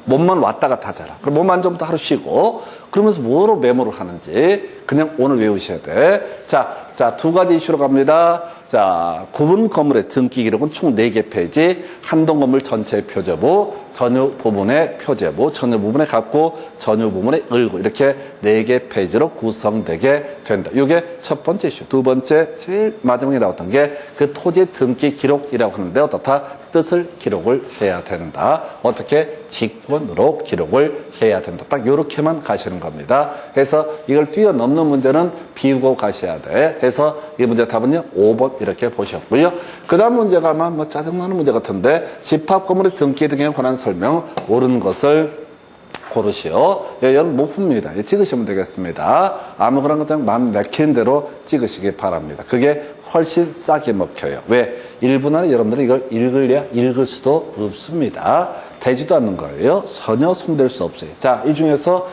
몸만 왔다 갔다 하잖아. 그럼 몸 안 좋으면 또 하루 쉬고 그러면서 뭐로 메모를 하는지 그냥 오늘 외우셔야 돼. 자, 두 가지 이슈로 갑니다. 자, 구분 건물의 등기 기록은 총 4개 페이지, 한동 건물 전체 표제부, 전유 부분의 표제부, 전유 부분의 갑구, 전유 부분의 을구 이렇게 4개 페이지로 구성되게 된다. 이게 첫 번째 이슈. 두 번째, 제일 마지막에 나왔던 게 그 토지 등기 기록이라고 하는데 어떻다? 뜻을 기록을 해야 된다. 어떻게? 직권으로 기록을 해야 된다. 딱 이렇게만 가시는 겁니다. 그래서 이걸 뛰어넘는 문제는 비우고 가셔야 돼. 그래서 이 문제 답은요 5번 이렇게 보셨고요. 그 다음 문제가 아마 뭐 짜증나는 문제 같은데 집합 건물의 등기 등에 관한 설명 옳은 것을 고르시오. 여러분 못 풉니다. 찍으시면 되겠습니다. 아무거나 그냥 마음 내키는 대로 찍으시기 바랍니다. 그게 훨씬 싸게 먹혀요. 왜? 1분 안에 여러분들이 이걸 읽을래야 읽을 수도 없습니다. 되지도 않는 거예요. 전혀 손댈 수 없어요. 자, 이 중에서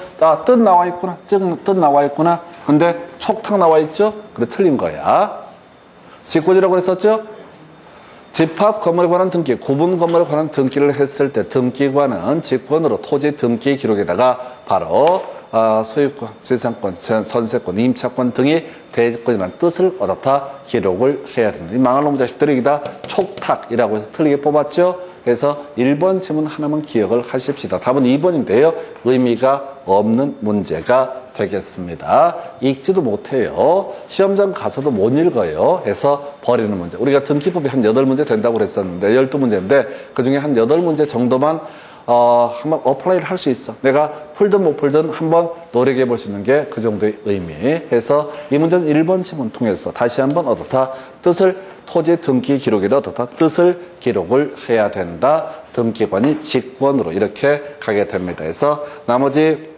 뜻 나와 있구나. 뜻 나와 있구나. 근데 촉탁 나와 있죠? 그래 틀린 거야. 직권이라고 했었죠? 집합 건물에 관한 등기, 구분 건물에 관한 등기를 했을 때 등기관은 직권으로 토지 등기 기록에다가 바로 소유권, 재산권, 전세권, 임차권 등이 대지권이라는 뜻을 얻었다 기록을 해야 됩니다. 이 망할 놈 자식들이 여기다 촉탁이라고 해서 틀리게 뽑았죠. 그래서 1번 지문 하나만 기억을 하십시다. 답은 2번인데요. 의미가 없는 문제가 되겠습니다. 읽지도 못해요. 시험장 가서도 못 읽어요. 해서 버리는 문제. 우리가 등기법이 한 8문제 된다고 그랬었는데 12문제인데 그중에 한 8문제 정도만 한번 어플라이를 할 수 있어. 내가 풀든 못 풀든 한번 노력해 볼 수 있는 게 그 정도의 의미. 해서 이 문제는 1번 지문 통해서 다시 한번 어떻다? 뜻을 토지 등기 기록에다 어떻다? 뜻을 기록을 해야 된다. 등기관이 직권으로 이렇게 가게 됩니다. 해서 나머지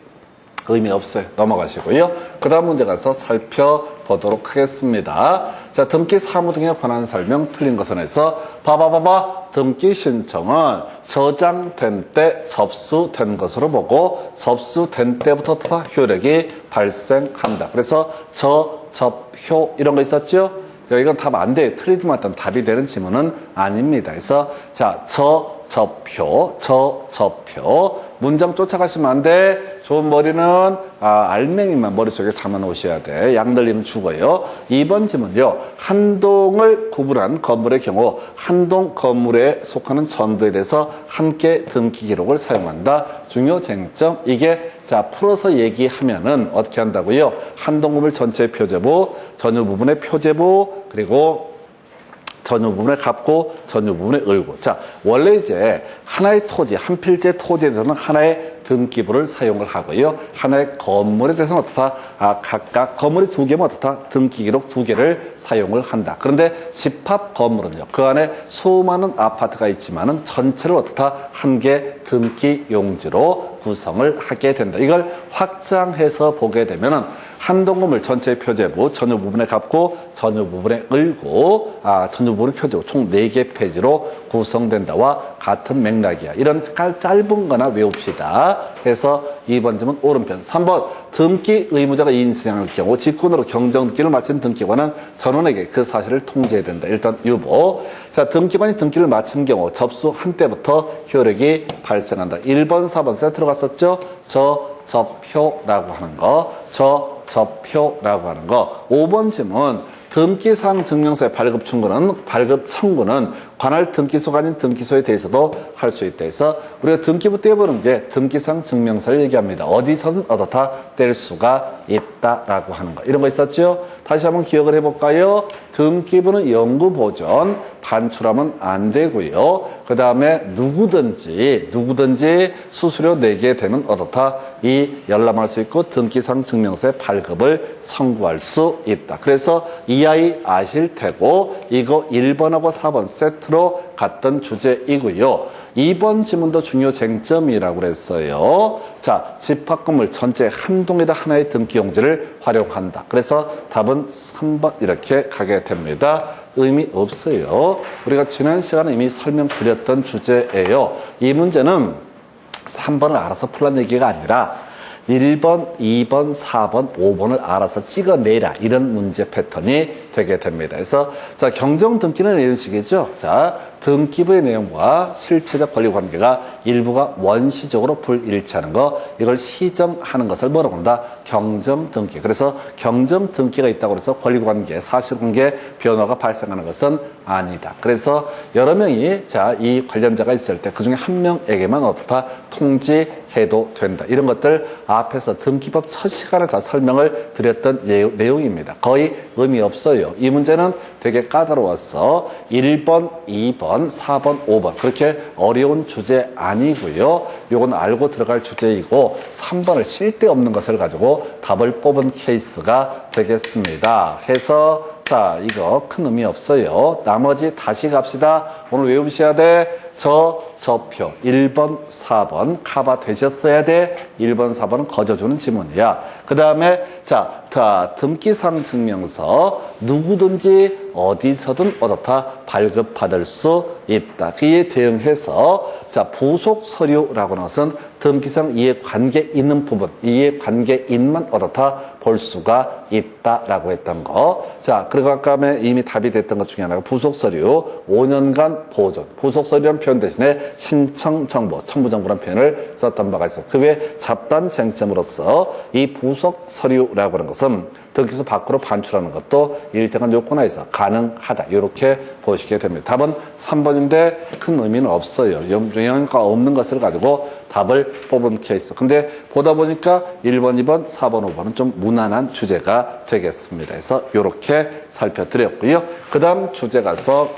의미 없어요. 넘어가시고요. 그 다음 문제 가서 살펴보도록 하겠습니다. 자, 등기 사무 등에 관한 설명 틀린 것은 해서 봐봐. 등기 신청은 저장된 때 접수된 것으로 보고 접수된 때부터 효력이 발생한다. 그래서 접효 이런 거 있었죠? 이건 답 안 돼. 틀리지만 어떤 답이 되는 지문은 아닙니다. 그래서 자, 접효. 문장 쫓아가시면 안 돼. 좋은 머리는 알맹이만 머릿속에 담아 놓으셔야 돼. 양 늘리면 죽어요. 2번 지문요. 한동을 구분한 건물의 경우 한동 건물에 속하는 전부에 대해서 함께 등기 기록을 사용한다. 중요 쟁점. 이게 자 풀어서 얘기하면은 어떻게 한다고요? 한동 건물 전체 표제부, 전유 부분의 표제부, 그리고 전유 부분에 갑고 전유 부분에 을고. 자, 원래 이제 하나의 토지, 한 필지의 토지에 대해서는 하나의 등기부를 사용을 하고요. 하나의 건물에 대해서는 어떻다? 각각 건물이 2개면 어떻다? 등기 기록 2개를 사용을 한다. 그런데 집합 건물은요. 그 안에 수많은 아파트가 있지만은 전체를 어떻다? 한 개 등기 용지로 구성을 하게 된다. 이걸 확장해서 보게 되면은 한동금을 전체 표제부 전유 부분에 갚고 전유 부분에 을고 전유 부분의 표제부 총 4개 페이지로 구성된다와 같은 맥락이야. 이런 짧은 거나 외웁시다. 해서 2번 질문 오른편. 3번 등기 의무자가 이인승행할 경우 직권으로 경정등기를 마친 등기관은 전원에게 그 사실을 통지해야 된다. 일단 유보. 자, 등기관이 등기를 마친 경우 접수한 때부터 효력이 발생한다. 1번, 4번 세트로 갔었죠? 저접효라고 하는 거. 저접효라고 하는 거. 5번 질문. 등기사항 증명서의 발급 청구는 관할 등기소가 아닌 등기소에 대해서도 할 수 있다 해서 우리가 등기부 떼보는 게 등기사항 증명서를 얘기합니다. 어디서든 얻어다 뗄 수가 있다라고 하는 거. 이런 거 있었죠? 다시 한번 기억을 해볼까요? 등기부는 영구보존 반출하면 안 되고요. 그 다음에 누구든지 수수료 내게 되면 얻어다 열람할 수 있고 등기사항 증명서의 발급을 청구할 수 있다. 그래서 이 아이 아실 테고 이거 1번하고 4번 세트로 갔던 주제이고요. 2번 지문도 중요 쟁점이라고 그랬어요. 자, 집합건물 전체 한 동에다 하나의 등기용지를 활용한다. 그래서 답은 3번 이렇게 가게 됩니다. 의미 없어요. 우리가 지난 시간에 이미 설명드렸던 주제예요. 이 문제는 3번을 알아서 풀란 얘기가 아니라 1번, 2번, 4번, 5번을 알아서 찍어내라. 이런 문제 패턴이 되게 됩니다. 그래서, 자, 경정등기는 이런 식이죠. 자, 등기부의 내용과 실체적 권리관계가 일부가 원시적으로 불일치하는 거, 이걸 시정하는 것을 뭐라고 한다? 경정등기. 그래서 경정등기가 있다고 해서 권리관계, 사실관계 변화가 발생하는 것은 아니다. 그래서 여러 명이, 자, 이 관련자가 있을 때 그 중에 한 명에게만 어떻다? 통지해도 된다. 이런 것들 앞에서 등기법 첫 시간에 다 설명을 드렸던 내용입니다. 거의 의미 없어요. 이 문제는 되게 까다로웠어. 1번, 2번, 4번, 5번. 그렇게 어려운 주제 아니고요. 요건 알고 들어갈 주제이고 3번을 쓸데없는 것을 가지고 답을 뽑은 케이스가 되겠습니다. 해서 자, 이거 큰 의미 없어요. 나머지 다시 갑시다. 오늘 외우셔야 돼. 저표 1번, 4번 커버 되셨어야 돼. 1번, 4번은 거저주는 지문이야. 그 다음에 자, 등기사항 증명서 누구든지 어디서든 얻어다 발급받을 수 있다. 그에 대응해서 자, 부속 서류라고 하는 것은 등기상 이해관계 있는 부분, 이해관계인만 얻어다 볼 수가 있다라고 했던 거. 자, 그리고 아까 이미 답이 됐던 것 중에 하나가 부속 서류 5년간 보존. 부속 서류란 표현 대신에 신청 정보, 첨부 정보라는 표현을 썼던 바가 있어. 그 외에 잡단 쟁점으로서 이 부속 서류라고 하는 것은 등기소 밖으로 반출하는 것도 일정한 요건 하에서 가능하다. 이렇게 보시게 됩니다. 답은 3번인데 큰 의미는 없어요. 영향가 없는 것을 가지고 답을 뽑은 케이스. 근데 보다 보니까 1번, 2번, 4번, 5번은 좀 무난한 주제가 되겠습니다. 그래서 이렇게 살펴드렸고요. 그 다음 주제 가서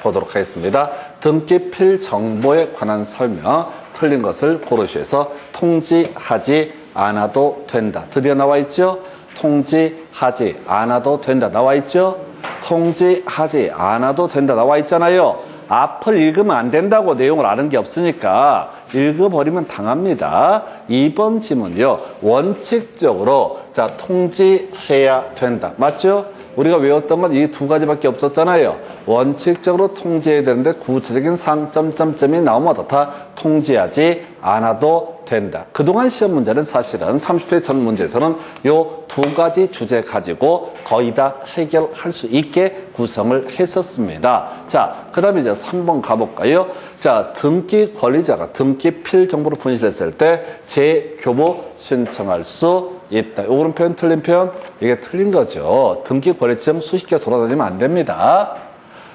보도록 하겠습니다. 등기필 정보에 관한 설명, 틀린 것을 고르시해서 통지하지 않아도 된다. 드디어 나와 있죠? 통지하지 않아도 된다. 나와 있죠? 통지하지 않아도 된다. 나와 있잖아요. 앞을 읽으면 안 된다고 내용을 아는 게 없으니까 읽어버리면 당합니다. 2번 지문이요. 원칙적으로 자 통지해야 된다. 맞죠? 우리가 외웠던 건 이 두 가지밖에 없었잖아요. 원칙적으로 통지해야 되는데 구체적인 상점점점이 나오면 어떻다? 통지하지 않아도 된다. 그동안 시험 문제는 사실은 30회 전 문제에서는 요 두 가지 주제 가지고 거의 다 해결할 수 있게 구성을 했었습니다. 자, 그 다음에 이제 3번 가볼까요? 자, 등기 권리자가 등기필 정보를 분실했을 때 재교부 신청할 수 있다. 요거는 표현 틀린 표현? 이게 틀린 거죠. 등기 권리점 수십 개 돌아다니면 안 됩니다.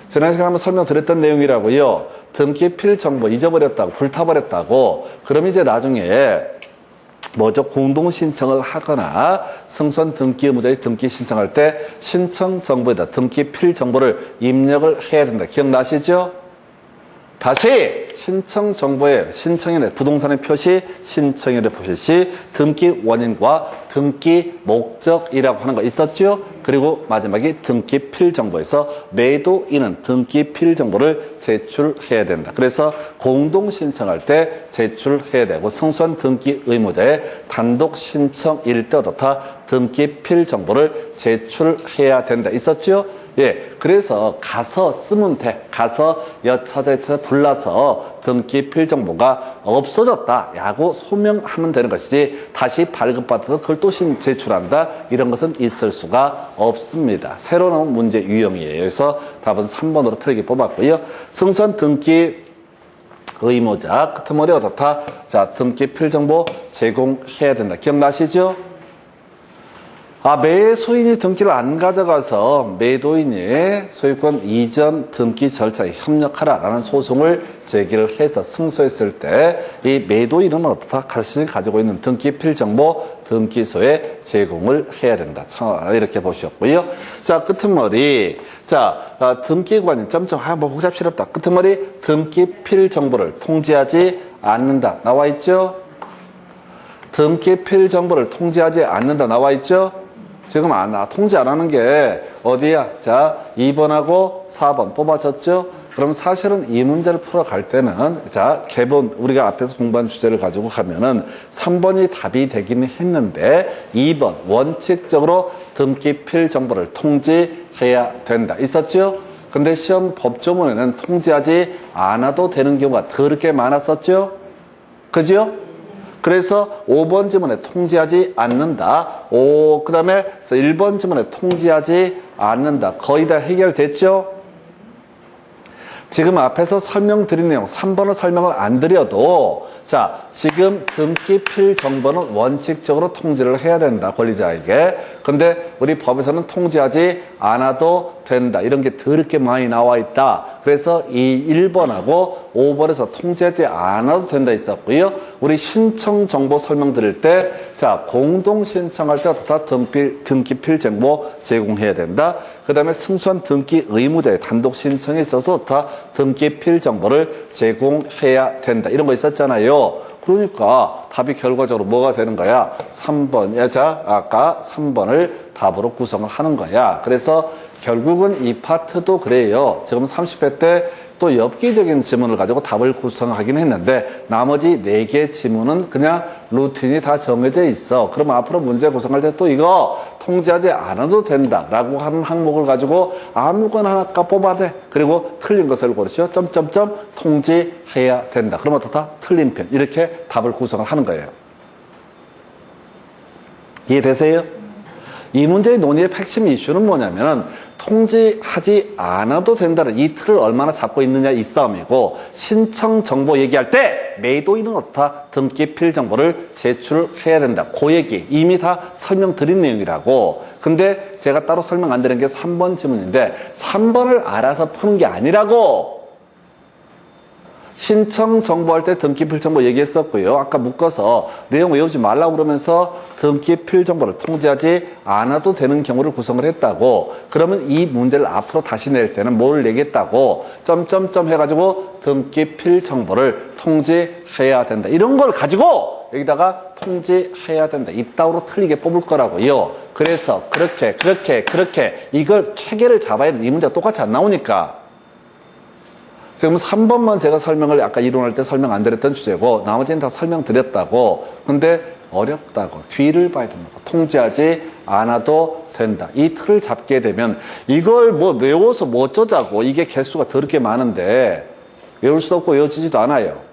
지난 시간에 한번 설명드렸던 내용이라고요. 등기필 정보 잊어버렸다고, 불타버렸다고. 그럼 이제 나중에 뭐죠? 공동 신청을 하거나 승소한 등기 의무자의 등기 신청할 때 신청 정보에다 등기필 정보를 입력을 해야 된다. 기억나시죠? 다시 신청 정보에 신청인의 부동산의 표시, 신청인의 표시, 등기 원인과 등기 목적이라고 하는 거 있었죠? 그리고 마지막에 등기 필 정보에서 매도인은 등기 필 정보를 제출해야 된다. 그래서 공동 신청할 때 제출해야 되고 승소한 등기 의무자의 단독 신청일 때부터 등기 필 정보를 제출해야 된다. 있었죠? 예, 그래서 가서 쓰면 돼. 가서 여차저차 불러서 등기 필 정보가 없어졌다. 라고 소명하면 되는 것이지 다시 발급받아서 그걸 또 제출한다. 이런 것은 있을 수가 없습니다. 새로 나온 문제 유형이에요. 그래서 답은 3번으로 틀리게 뽑았고요. 승소한 등기 의무자 끝머리 어떻다? 자, 등기 필 정보 제공해야 된다. 기억나시죠? 매수인이 등기를 안 가져가서 매도인이 소유권 이전 등기 절차에 협력하라라는 소송을 제기를 해서 승소했을 때 이 매도인은 어떻다? 자신이 가지고 있는 등기 필정보 등기소에 제공을 해야 된다. 이렇게 보셨고요. 자, 끄트머리. 자, 등기관이 점점 뭐 복잡스럽다. 끄트머리 등기 필정보를 통지하지 않는다. 나와 있죠? 등기 필정보를 통지하지 않는다. 나와 있죠? 지금 통지 안 하는 게 어디야? 자, 2번하고 4번 뽑아졌죠? 그럼 사실은 이 문제를 풀어갈 때는, 자, 개본, 우리가 앞에서 공부한 주제를 가지고 가면은 3번이 답이 되기는 했는데, 2번, 원칙적으로 등기 필 정보를 통지해야 된다. 있었죠? 근데 시험 법조문에는 통지하지 않아도 되는 경우가 더럽게 많았었죠? 그죠? 그래서 5번 지문에 통지하지 않는다. 그 다음에 1번 지문에 통지하지 않는다. 거의 다 해결됐죠? 지금 앞에서 설명드린 내용 3번을 설명을 안 드려도 자, 지금 등기 필 정보는 원칙적으로 통지를 해야 된다. 권리자에게. 근데 우리 법에서는 통지하지 않아도 된다. 이런 게 더럽게 많이 나와 있다. 그래서 이 1번하고 5번에서 통지하지 않아도 된다 있었고요. 우리 신청 정보 설명드릴 때, 자, 공동 신청할 때 다 등기 필 정보 제공해야 된다. 그 다음에 승소한 등기 의무자의 단독 신청에 있어서 다 등기 필 정보를 제공해야 된다. 이런 거 있었잖아요. 그러니까 답이 결과적으로 뭐가 되는 거야? 3번. 자, 아까 3번을 답으로 구성을 하는 거야. 그래서 결국은 이 파트도 그래요. 지금 30회 때 또 엽기적인 지문을 가지고 답을 구성하긴 했는데 나머지 4개 지문은 그냥 루틴이 다 정해져 있어. 그럼 앞으로 문제 구성할 때 또 이거 통지하지 않아도 된다라고 하는 항목을 가지고 아무거나 하나 뽑아야 돼. 그리고 틀린 것을 고르시오. 점점점 통지해야 된다. 그럼 어떻다? 틀린 편. 이렇게 답을 구성을 하는 거예요. 이해되세요? 이 문제의 논의의 핵심 이슈는 뭐냐면 통지하지 않아도 된다는 이 틀을 얼마나 잡고 있느냐 이 싸움이고 신청 정보 얘기할 때 매도인은 어떻다? 등기 필 정보를 제출해야 된다. 그 얘기 이미 다 설명드린 내용이라고. 근데 제가 따로 설명 안 드린 게 3번 지문인데 3번을 알아서 푸는 게 아니라고. 신청 정보할 때 등기 필 정보 얘기했었고요. 아까 묶어서 내용 외우지 말라고 그러면서 등기 필 정보를 통지하지 않아도 되는 경우를 구성을 했다고. 그러면 이 문제를 앞으로 다시 낼 때는 뭘 내겠다고. 점점점 해가지고 등기 필 정보를 통지해야 된다. 이런 걸 가지고 여기다가 통지해야 된다. 이따위로 틀리게 뽑을 거라고요. 그래서 그렇게 이걸 체계를 잡아야 돼. 이 문제가 똑같이 안 나오니까. 지금 3번만 제가 설명을 아까 이론할 때 설명 안 드렸던 주제고 나머지는 다 설명드렸다고. 근데 어렵다고. 뒤를 봐야 된다고. 통지하지 않아도 된다. 이 틀을 잡게 되면 이걸 뭐 외워서 뭐 어쩌자고. 이게 개수가 더럽게 많은데 외울 수 없고 외워지지도 않아요.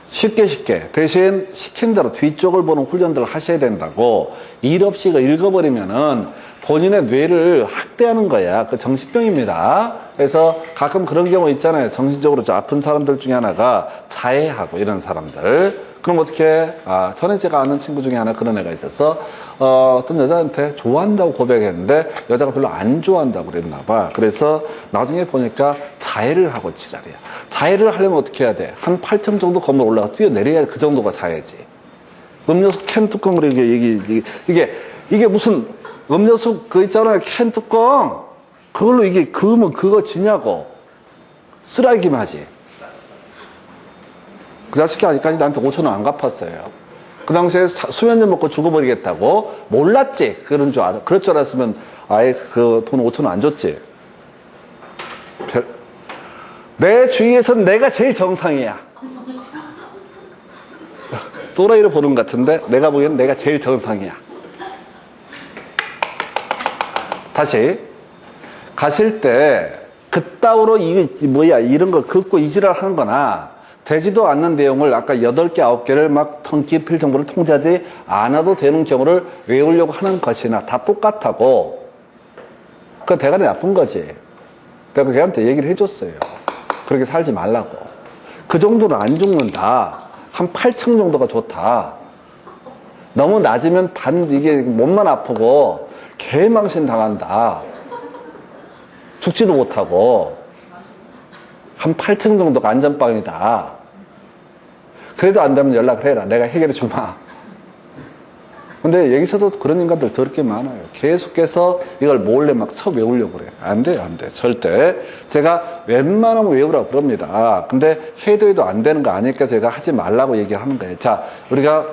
쉽게 대신 시킨 대로 뒤쪽을 보는 훈련들을 하셔야 된다고. 일 없이 이거 읽어버리면은 본인의 뇌를 학대하는 거야. 그 정신병입니다. 그래서 가끔 그런 경우 있잖아요. 정신적으로 좀 아픈 사람들 중에 하나가 자해하고 이런 사람들. 그럼 어떻게? 전에 제가 아는 친구 중에 하나 그런 애가 있어서 어떤 여자한테 좋아한다고 고백했는데 여자가 별로 안 좋아한다고 그랬나 봐. 그래서 나중에 보니까 자해를 하고 지랄이야. 자해를 하려면 어떻게 해야 돼? 한 8층 정도 건물 올라가 뛰어내려야 그 정도가 자해지. 음료수 캔 뚜껑으로 이게 무슨 음료수 그 있잖아요. 캔 뚜껑. 그걸로 이게 그으면 그거 지냐고. 쓰라기만 하지. 그 자식이 아직까지 나한테 5,000원 안 갚았어요. 그 당시에 수면제 먹고 죽어버리겠다고 몰랐지. 그럴 줄 알았으면 아예 그 돈 5,000원 안 줬지. 내 주위에서는 내가 제일 정상이야. 또라이를 보는 것 같은데 내가 보기에는 내가 제일 정상이야. 다시 가실 때 그따위로 이런 거 긋고 이지랄 하는 거나 되지도 않는 내용을 아까 8개, 9개를 막 등기필 정보를 통제하지 않아도 되는 경우를 외우려고 하는 것이나 다 똑같다고. 그건 대가리 나쁜 거지. 내가 걔한테 얘기를 해줬어요. 그렇게 살지 말라고. 그 정도는 안 죽는다. 한 8층 정도가 좋다. 너무 낮으면 이게 몸만 아프고 개망신 당한다. 죽지도 못하고. 한 8층 정도가 안전빵이다. 그래도 안 되면 연락을 해라. 내가 해결해 주마. 근데 여기서도 그런 인간들 더럽게 많아요. 계속해서 이걸 몰래 막 외우려고 그래. 안 돼요, 안 돼. 절대. 제가 웬만하면 외우라고 그럽니다. 근데 해도 안 되는 거 아니까 제가 하지 말라고 얘기하는 거예요. 자, 우리가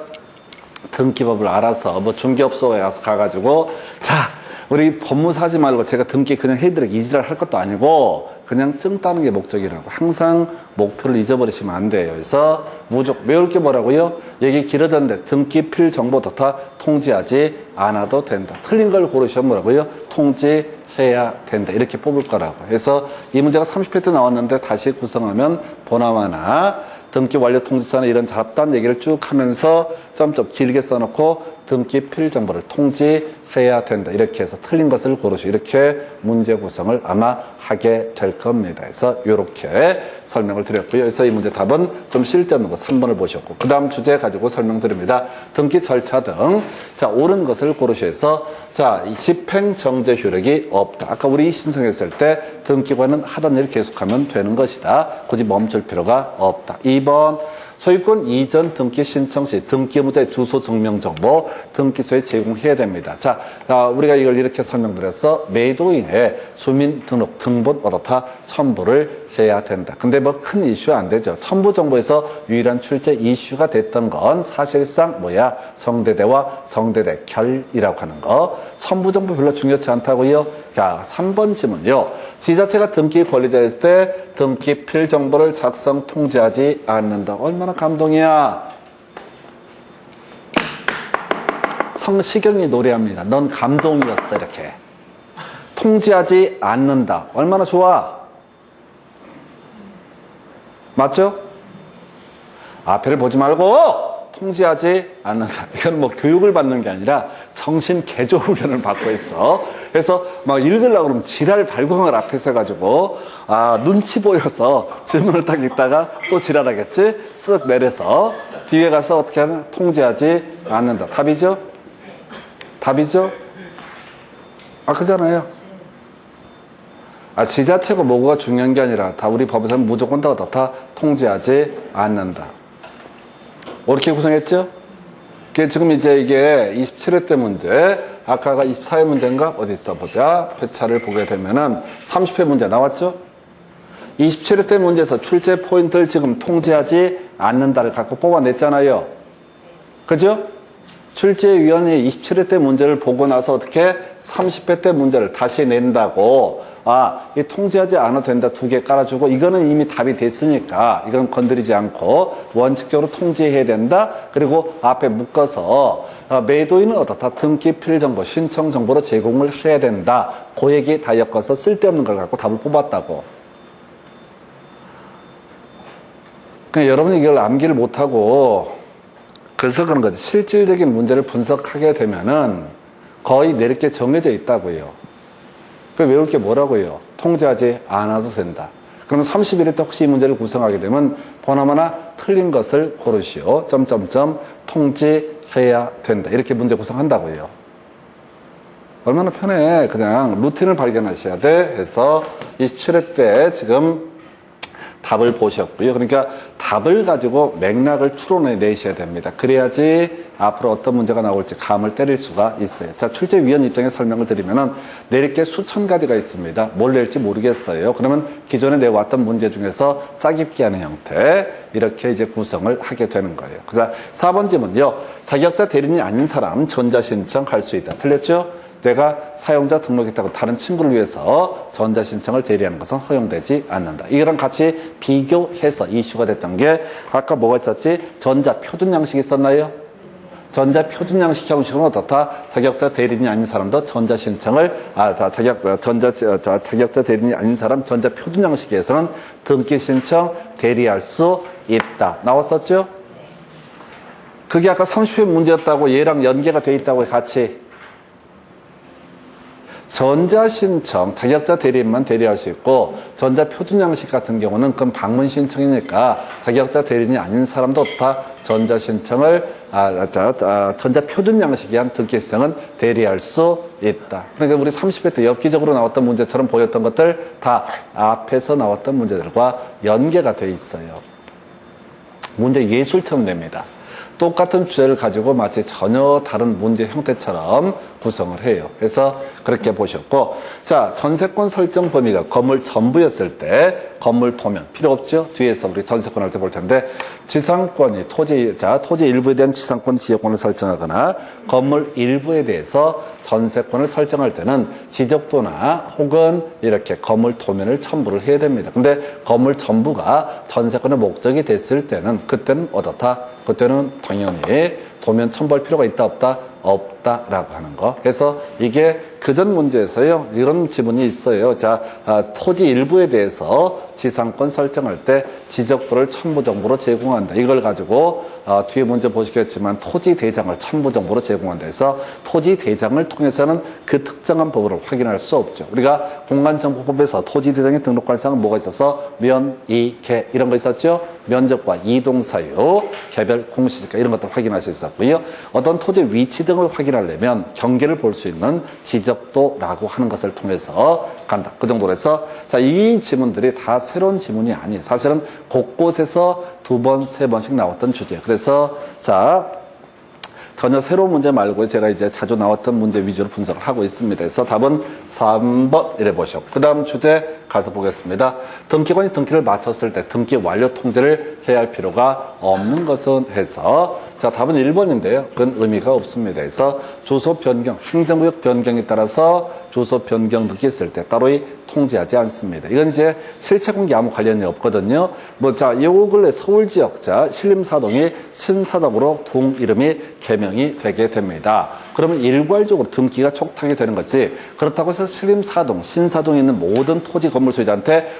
등기법을 알아서 뭐 중개업소에 가가지고 자, 우리 법무사 하지 말고 제가 등기 그냥 해드리고 이지랄 할 것도 아니고 그냥 증 따는 게 목적이라고. 항상 목표를 잊어버리시면 안 돼요. 그래서 무조건 외울 게 뭐라고요? 얘기 길어졌는데 등기필 정보도 다 통지하지 않아도 된다. 틀린 걸 고르시면 뭐라고요? 통지해야 된다. 이렇게 뽑을 거라고. 그래서 이 문제가 30회 때 나왔는데 다시 구성하면 보나마나 등기 완료 통지서나 이런 잡다한 얘기를 쭉 하면서 점점 길게 써놓고 등기 필 정보를 통지해야 된다. 이렇게 해서 틀린 것을 고르시고 이렇게 문제 구성을 아마 하게 될 겁니다. 그래서 이렇게 설명을 드렸고요. 그래서 이 문제 답은 좀 쓸데없는 거 3번을 보셨고 그 다음 주제 가지고 설명드립니다. 등기 절차 등 자 옳은 것을 고르셔서 자 집행 정제 효력이 없다. 아까 우리 신청했을 때 등기관은 하던 일을 계속하면 되는 것이다. 굳이 멈출 필요가 없다. 2번 소유권 이전 등기 신청 시 등기의무자의 주소 증명 정보 등기소에 제공해야 됩니다. 자, 우리가 이걸 이렇게 설명드려서 매도인의 주민등록 등본 어떻다 첨부를 해야 된다. 근데 뭐 큰 이슈 안 되죠. 첨부 정보에서 유일한 출제 이슈가 됐던 건 사실상 뭐야? 정대대와 정대대 결이라고 하는 거. 첨부 정보 별로 중요치 않다고요. 자, 3번 지문요. 지자체가 등기 관리자였을 때 등기 필 정보를 작성 통지하지 않는다. 얼마나 감동이야. 성시경이 노래합니다. 넌 감동이었어. 이렇게. 통지하지 않는다. 얼마나 좋아. 맞죠? 앞에를 보지 말고 통지하지 않는다. 이건 뭐 교육을 받는 게 아니라 정신 개조 훈련을 받고 있어. 그래서 막 읽으려고 그러면 지랄 발광을 앞에서 해가지고 눈치 보여서 질문을 딱 읽다가 또 지랄하겠지? 쓱 내려서 뒤에 가서 어떻게 하는? 통지하지 않는다. 답이죠? 답이죠? 그잖아요. 지자체가 뭐가 중요한 게 아니라 다 우리 법에서는 무조건 다 통지하지 않는다. 옳게 구성했죠? 지금 이제 이게 27회 때 문제, 아까가 24회 문제인가? 어디 있어 보자. 회차를 보게 되면은 30회 문제 나왔죠? 27회 때 문제에서 출제 포인트를 지금 통지하지 않는다를 갖고 뽑아냈잖아요. 그죠? 출제위원회 27회 때 문제를 보고 나서 어떻게 30회 때 문제를 다시 낸다고 이 통지하지 않아도 된다 2개 깔아주고 이거는 이미 답이 됐으니까 이건 건드리지 않고 원칙적으로 통지해야 된다. 그리고 앞에 묶어서 매도인은 어떻다 등기 필정보 신청 정보로 제공을 해야 된다. 그 얘기 다 엮어서 쓸데없는 걸 갖고 답을 뽑았다고. 그냥 여러분이 이걸 암기를 못하고 그래서 그런 거지. 실질적인 문제를 분석하게 되면은 거의 내릴 게 정해져 있다고요. 그 외울 게 뭐라고요? 통지하지 않아도 된다. 그러면 31회 때 혹시 이 문제를 구성하게 되면 보나마나 틀린 것을 고르시오. 점점점 통지해야 된다. 이렇게 문제 구성한다고요. 얼마나 편해. 그냥 루틴을 발견하셔야 돼. 해서 27회 때 지금 답을 보셨고요. 그러니까 답을 가지고 맥락을 추론해내셔야 됩니다. 그래야지 앞으로 어떤 문제가 나올지 감을 때릴 수가 있어요. 자, 출제위원 입장에 설명을 드리면은 내릴 게 수천 가지가 있습니다. 뭘 낼지 모르겠어요. 그러면 기존에 내왔던 문제 중에서 짜깁기 하는 형태, 이렇게 이제 구성을 하게 되는 거예요. 자, 4번 질문요. 자격자 대리인이 아닌 사람 전자신청할 수 있다. 틀렸죠? 내가 사용자 등록했다고 다른 친구를 위해서 전자신청을 대리하는 것은 허용되지 않는다. 이거랑 같이 비교해서 이슈가 됐던 게 아까 뭐가 있었지? 전자표준 양식이 있었나요? 전자표준 양식 형식은 어떻다? 자격자 대리인이 아닌 사람도 전자신청을, 자격자 대리인이 아닌 사람 전자표준 양식에서는 등기신청 대리할 수 있다. 나왔었죠? 그게 아까 30회 문제였다고 얘랑 연계가 돼 있다고 같이. 전자신청, 자격자 대리인만 대리할 수 있고, 전자표준 양식 같은 경우는 그건 방문 신청이니까 자격자 대리인이 아닌 사람도 다 전자신청을, 전자표준 양식에 한 등기신청은 대리할 수 있다. 그러니까 우리 30회 때 엽기적으로 나왔던 문제처럼 보였던 것들 다 앞에서 나왔던 문제들과 연계가 돼 있어요. 문제 예술처럼 됩니다. 똑같은 주제를 가지고 마치 전혀 다른 문제 형태처럼 구성을 해요. 그래서 그렇게 보셨고, 자, 전세권 설정 범위가 건물 전부였을 때 건물 토면 필요 없죠? 뒤에서 우리 전세권 할 때 볼 텐데, 지상권이 토지 일부에 대한 지상권 지역권을 설정하거나 건물 일부에 대해서 전세권을 설정할 때는 지적도나 혹은 이렇게 건물 토면을 첨부를 해야 됩니다. 근데 건물 전부가 전세권의 목적이 됐을 때는 그때는 어떻다? 그때는 당연히 도면 첨부할 필요가 있다 없다? 없다라고 하는 거. 그래서 이게 그전 문제에서요, 이런 지문이 있어요. 자, 토지 일부에 대해서 지상권 설정할 때 지적도를 첨부 정보로 제공한다. 이걸 가지고 뒤에 문제 보시겠지만 토지 대장을 첨부 정보로 제공한다 해서 토지 대장을 통해서는 그 특정한 법으로 확인할 수 없죠. 우리가 공간정보법에서 토지 대장에 등록할 사항은 뭐가 있어서 면, 이, 개 이런 거 있었죠? 면적과 이동 사유, 개별 공시지가 이런 것들 확인할 수 있었고요. 어떤 토지 위치 등을 확인하려면 경계를 볼 수 있는 지적도라고 하는 것을 통해서 간다. 그 정도로 해서 자, 이 지문들이 다 새로운 지문이 아니에요. 사실은 곳곳에서 2번, 3번씩 나왔던 주제. 그래서 자, 전혀 새로운 문제 말고 제가 이제 자주 나왔던 문제 위주로 분석을 하고 있습니다. 그래서 답은 3번 이래 보시고, 그 다음 주제 가서 보겠습니다. 등기관이 등기를 마쳤을 때 등기 완료 통지를 해야 할 필요가 없는 것은 해서, 자, 답은 1번인데요. 그건 의미가 없습니다. 그래서 주소 변경, 행정구역 변경에 따라서 주소 변경 등기 있을 때 따로이 통지하지 않습니다. 이건 이제 실체공개 아무 관련이 없거든요. 자, 요 근래 서울 지역, 자, 신림사동이 신사동으로 동 이름이 개명이 되게 됩니다. 그러면 일괄적으로 등기가 촉탁이 되는 거지. 그렇다고 해서 신림사동, 신사동에 있는 모든 토지 건물 소유자한테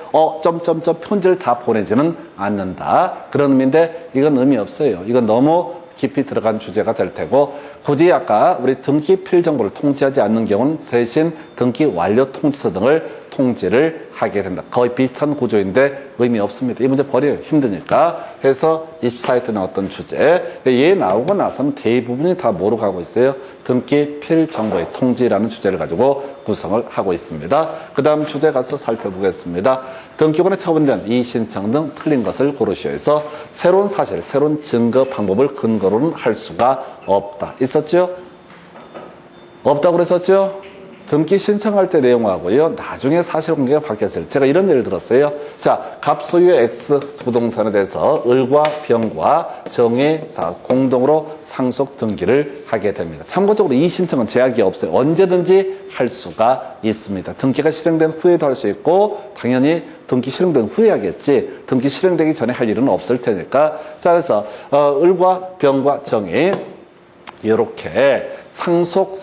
점점점 편지를 다 보내지는 않는다. 그런 의미인데 이건 의미 없어요. 이건 너무 깊이 들어간 주제가 될 테고, 굳이 아까 우리 등기 필 정보를 통지하지 않는 경우는 대신 등기 완료 통지서 등을 통지를 하게 된다. 거의 비슷한 구조인데 의미 없습니다. 이 문제 버려요. 힘드니까. 해서 24회 때 나왔던 주제. 얘 나오고 나서는 대부분이 다 뭐로 가고 있어요? 등기 필 정보의 통지라는 주제를 가지고 구성을 하고 있습니다. 그 다음 주제 가서 살펴보겠습니다. 등기권에 처분된 이의신청 등 틀린 것을 고르시오 해서 새로운 사실, 새로운 증거 방법을 근거로는 할 수가 없다. 있었죠? 없다고 그랬었죠? 등기 신청할 때 내용하고요, 나중에 사실공개가 바뀌었어요. 제가 이런 예를 들었어요. 자, 갑소유의 X 부동산에 대해서 을과 병과 정이 공동으로 상속 등기를 하게 됩니다. 참고적으로 이 신청은 제약이 없어요. 언제든지 할 수가 있습니다. 등기가 실행된 후에도 할 수 있고, 당연히 등기 실행된 후에 하겠지, 등기 실행되기 전에 할 일은 없을 테니까. 자, 그래서 을과 병과 정이 이렇게 상속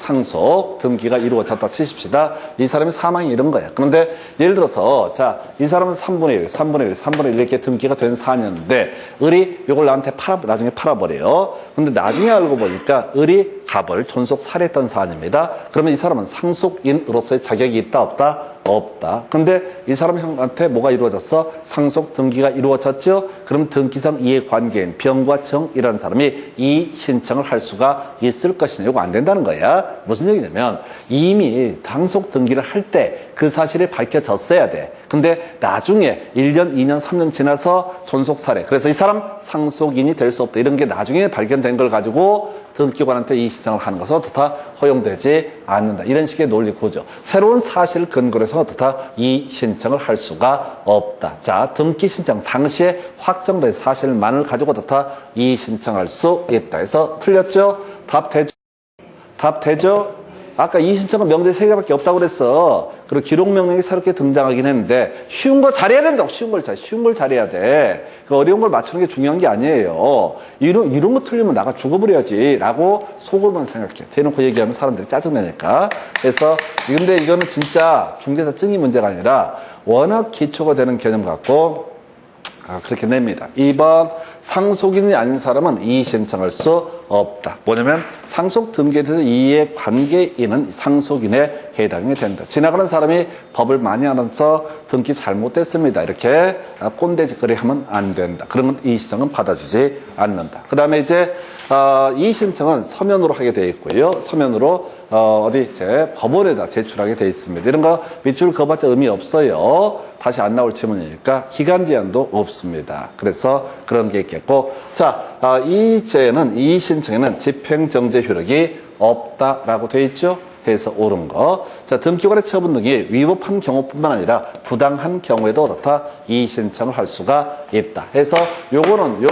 등기가 이루어졌다 치십시다. 이 사람이 사망이 이런 거야. 그런데 예를 들어서 자, 이 사람은 3분의 1 이렇게 등기가 된 사녀인데 을이 이걸 나한테 나중에 팔아버려요. 근데 나중에 알고 보니까 을이 갑을 존속 살해했던 사안입니다. 그러면 이 사람은 상속인으로서의 자격이 있다 없다? 없다. 근데 이 사람한테 뭐가 이루어졌어? 상속 등기가 이루어졌죠? 그럼 등기상 이해관계인 병과 정이라는 사람이 이 신청을 할 수가 있을 것이냐? 이거 안 된다는 거야. 무슨 얘기냐면 이미 상속 등기를 할 때 그 사실이 밝혀졌어야 돼. 근데 나중에 1년, 2년, 3년 지나서 존속 사례. 그래서 이 사람 상속인이 될 수 없다. 이런 게 나중에 발견된 걸 가지고 등기관한테 이 신청을 하는 것은 어떻다? 허용되지 않는다. 이런 식의 논리 구조. 새로운 사실을 근거로 해서 어떻다? 이 신청을 할 수가 없다. 자, 등기 신청 당시에 확정된 사실만을 가지고 어떻다? 이 신청할 수 있다. 해서 틀렸죠? 답 되죠? 답 되죠? 아까 이 신청은 명제 3개밖에 없다고 그랬어. 그리고 기록 명령이 새롭게 등장하긴 했는데 쉬운 거 잘해야 된다고. 쉬운 걸 잘해야 돼. 그 어려운 걸 맞추는 게 중요한 게 아니에요. 이런 거 틀리면 나가 죽어버려야지 라고 속으로만 생각해. 대놓고 얘기하면 사람들이 짜증내니까. 그래서 근데 이거는 진짜 중개사 증의 문제가 아니라 워낙 기초가 되는 개념 갖고 그렇게 냅니다. 2번 상속인이 아닌 사람은 이의 신청할 수 없다. 뭐냐면 상속 등기에 대해서 이해 관계인은 상속인에 해당이 된다. 지나가는 사람이 법을 많이 알아서 등기 잘못됐습니다. 이렇게 꼰대짓거리 하면 안 된다. 그러면 이의 신청은 받아주지 않는다. 그 다음에 이제 이의 신청은 서면으로 하게 되어 있고요. 서면으로 법원에다 제출하게 되어 있습니다. 이런 거 밑줄 그어봤자 의미 없어요. 다시 안 나올 지문이니까 기간 제한도 없습니다. 그래서 그런 게 있겠고, 자, 이 신청에는 집행정지 효력이 없다라고 되어 있죠. 해서 옳은 거. 자, 등기관의 처분 등이 위법한 경우뿐만 아니라 부당한 경우에도 어떻다? 이의 신청을 할 수가 있다. 해서 요거는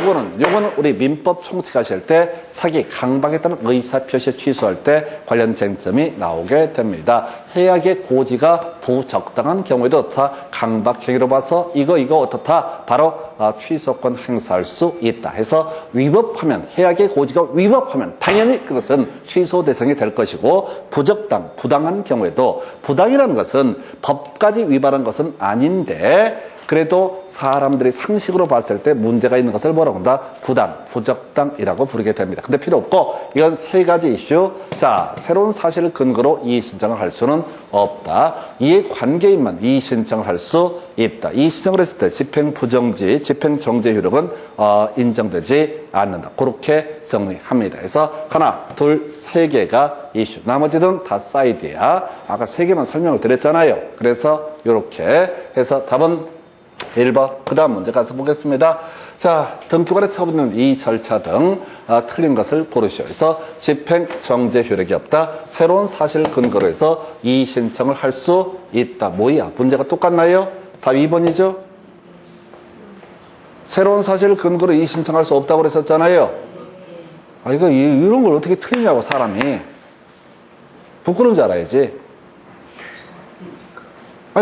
우리 민법 총칙하실 때 사기, 강박에 따른 의사표시 취소할 때 관련 쟁점이 나오게 됩니다. 해약의 고지가 부적당한 경우에도 어떻다? 강박행위로 봐서 이거 어떻다? 바로 취소권 행사할 수 있다. 해서 위법하면, 해약의 고지가 위법하면 당연히 그것은 취소 대상이 될 것이고, 부당한 경우에도, 부당이라는 것은 법까지 위반한 것은 아닌데 그래도 사람들이 상식으로 봤을 때 문제가 있는 것을 뭐라고 한다? 부적당이라고 부르게 됩니다. 근데 필요 없고 이건 3가지 이슈. 자, 새로운 사실을 근거로 이의 신청을 할 수는 없다. 이해 관계인만 이의 신청을 할 수 있다. 이의 신청을 했을 때 집행정지 효력은 인정되지 않는다. 그렇게 정리합니다. 그래서 하나, 둘, 3개가 이슈. 나머지는 다 사이드야. 아까 3개만 설명을 드렸잖아요. 그래서 이렇게 해서 답은 1번. 그 다음 문제 가서 보겠습니다. 자, 등기관의 처분은 이 절차 등 틀린 것을 고르시오. 그래서 집행정지 효력이 없다. 새로운 사실을 근거로 해서 이의 신청을 할 수 있다. 뭐야? 문제가 똑같나요? 답 2번이죠? 새로운 사실을 근거로 이의 신청할 수 없다고 그랬었잖아요. 이런 걸 어떻게 틀리냐고, 사람이. 부끄러운 줄 알아야지.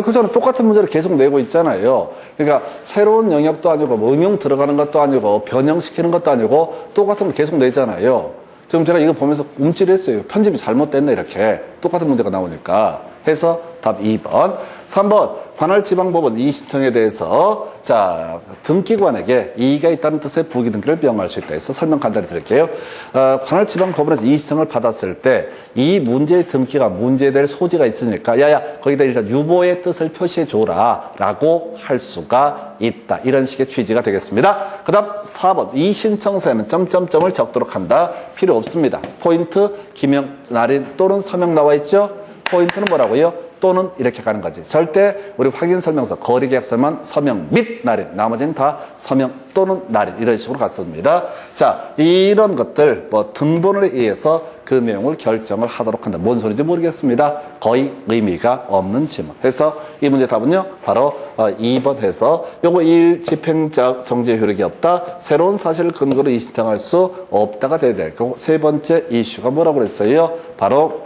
그잖아. 똑같은 문제를 계속 내고 있잖아요. 그러니까 새로운 영역도 아니고 응용 들어가는 것도 아니고 변형시키는 것도 아니고 똑같은 걸 계속 내잖아요. 지금 제가 이거 보면서 움찔했어요. 편집이 잘못됐네, 이렇게. 똑같은 문제가 나오니까. 해서 답 2번. 3번. 관할 지방법원 이의 신청에 대해서 자, 등기관에게 이의가 있다는 뜻의 부기 등기를 명할 수 있다 해서 설명 간단히 드릴게요. 관할 지방법원에서 이의 신청을 받았을 때 이 문제의 등기가 문제될 소지가 있으니까 거기다 일단 유보의 뜻을 표시해 줘라 라고 할 수가 있다. 이런 식의 취지가 되겠습니다. 그 다음 4번. 이의 신청서에는 점점점을 적도록 한다. 필요 없습니다. 포인트, 기명, 날인 또는 서명 나와 있죠? 포인트는 뭐라고요? 또는 이렇게 가는 거지. 절대 우리 확인 설명서, 거래계약서만 서명 및 날인, 나머지는 다 서명 또는 날인 이런 식으로 갔습니다. 자, 이런 것들 등본을 의해서 그 내용을 결정을 하도록 한다. 뭔 소리인지 모르겠습니다. 거의 의미가 없는 지문. 해서 이 문제 답은요, 바로 2번 해서 요거 1 집행정지 효력이 없다. 새로운 사실을 근거로 이의 신청할 수 없다가 돼야 되고, 3번째 이슈가 뭐라고 그랬어요? 바로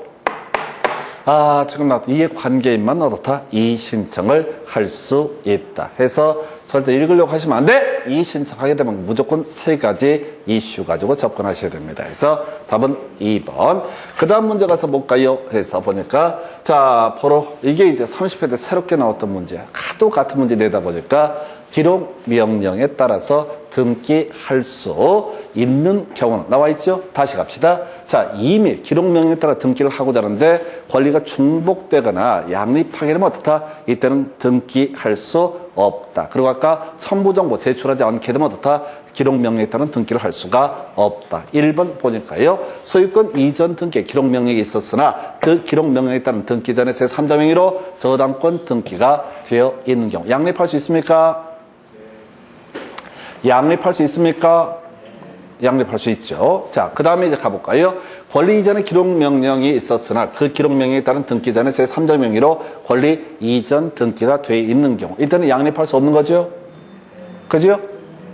지금 나왔던 이해관계인만 어떻다? 이의 신청을 할 수 있다. 해서 절대 읽으려고 하시면 안 돼! 이의 신청하게 되면 무조건 3가지 이슈 가지고 접근하셔야 됩니다. 그래서 답은 2번. 그 다음 문제 가서 볼까요? 해서 보니까, 자, 바로 이게 이제 30회 때 새롭게 나왔던 문제. 하도 같은 문제 내다 보니까 기록 명령에 따라서 등기할 수 있는 경우는 나와 있죠? 다시 갑시다. 자, 이미 기록 명령에 따라 등기를 하고자 하는데 권리가 중복되거나 양립하게 되면 어떻다? 이때는 등기할 수 없다. 그리고 아까 첨부정보 제출하지 않게 되면 어떻다? 기록 명령에 따른 등기를 할 수가 없다. 1번 보니까요. 소유권 이전 등기에 기록 명령이 있었으나 그 기록 명령에 따른 등기 전에 제3자 명의로 저당권 등기가 되어 있는 경우. 양립할 수 있습니까? 양립할 수 있습니까? 양립할 수 있죠. 자, 그 다음에 이제 가볼까요? 권리 이전에 기록 명령이 있었으나 그 기록 명령에 따른 등기 전에 제3자 명의로 권리 이전 등기가 되어 있는 경우. 이때는 양립할 수 없는 거죠? 그죠?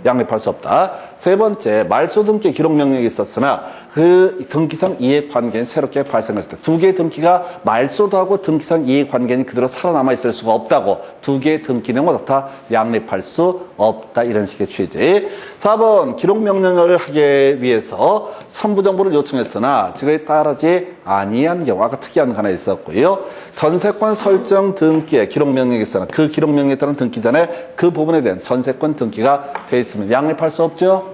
양립할 수 없다. 세 번째, 말소 등기 기록 명령이 있었으나 그 등기상 이해관계는 새롭게 발생했을 때 두 개의 등기가 말소도 하고 등기상 이해관계는 그대로 살아남아 있을 수가 없다고 두 개의 등기는 어떻다? 양립할 수 없다. 이런 식의 취지. 4번, 기록 명령을 하기 위해서 첨부정보를 요청했으나 그에 따르지 아니한 경우, 아까 특이한 거 하나 있었고요. 전세권 설정 등기에 기록 명령이 있으나 그 기록 명령에 따른 등기 전에 그 부분에 대한 전세권 등기가 돼 있으면 양립할 수 없죠?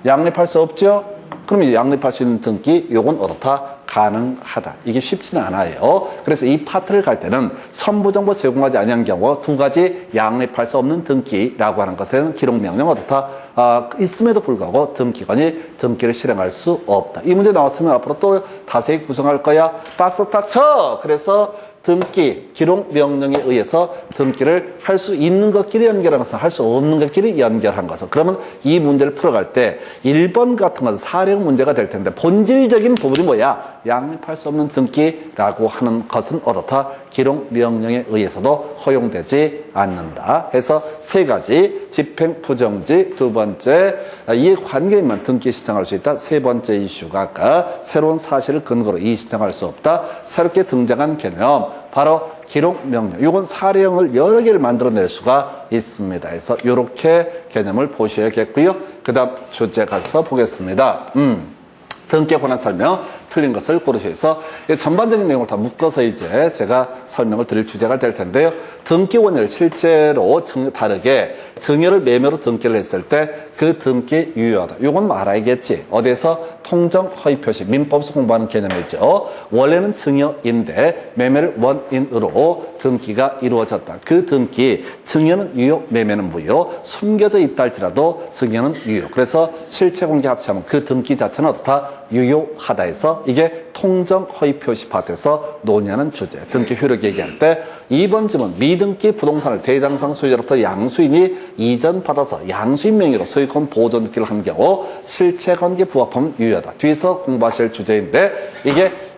양립할 수 없죠? 그러면 양립할 수 있는 등기, 요건 어떻다? 가능하다. 이게 쉽지는 않아요. 그래서 이 파트를 갈 때는 첨부정보 제공하지 아니한 경우 두 가지 양립할 수 없는 등기라고 하는 것은 기록명령 어떻다? 있음에도 불구하고 등기관이 등기를 실행할 수 없다. 이 문제 나왔으면 앞으로 또 다시 구성할 거야. 박스 딱 쳐! 그래서 등기, 기록 명령에 의해서 등기를 할 수 있는 것끼리 연결한 것은 할 수 없는 것끼리 연결한 것은. 그러면 이 문제를 풀어갈 때 1번 같은 것은 사례형 문제가 될 텐데 본질적인 부분이 뭐야? 양립할 수 없는 등기라고 하는 것은 어떻다? 기록 명령에 의해서도 허용되지 않는다. 해서 세 가지, 집행 부정지, 두 번째, 이해관계인만 등기 신청할 수 있다. 세 번째 이슈가 아까 새로운 사실을 근거로 이의 신청할 수 없다. 새롭게 등장한 개념, 바로 기록 명령. 이건 사례형을 여러 개를 만들어낼 수가 있습니다. 그래서 이렇게 개념을 보셔야겠고요. 그 다음 주제 가서 보겠습니다. 등기에 관한 설명, 틀린 것을 고르셔서 전반적인 내용을 다 묶어서 이제 제가 설명을 드릴 주제가 될 텐데요. 등기 원리를 실제로 다르게 증여를 매매로 등기를 했을 때 그 등기 유효하다. 이건 알아야겠지. 어디에서 통정 허위 표시, 민법에서 공부하는 개념이죠. 원래는 증여인데 매매를 원인으로 등기가 이루어졌다. 그 등기, 증여는 유효, 매매는 무효. 숨겨져 있다 할지라도 증여는 유효. 그래서 실체 공개 합치하면 그 등기 자체는 어떻다? 유효하다 해서 이게 통정 허위 표시 파트에서 논의하는 주제. 등기 효력 얘기할 때 2번 질문, 미등기 부동산을 대장상 소유자로부터 양수인이 이전받아서 양수인 명의로 소유권 보존 등기를 한 경우 실체관계 부합하면 유효하다. 뒤에서 공부하실 주제인데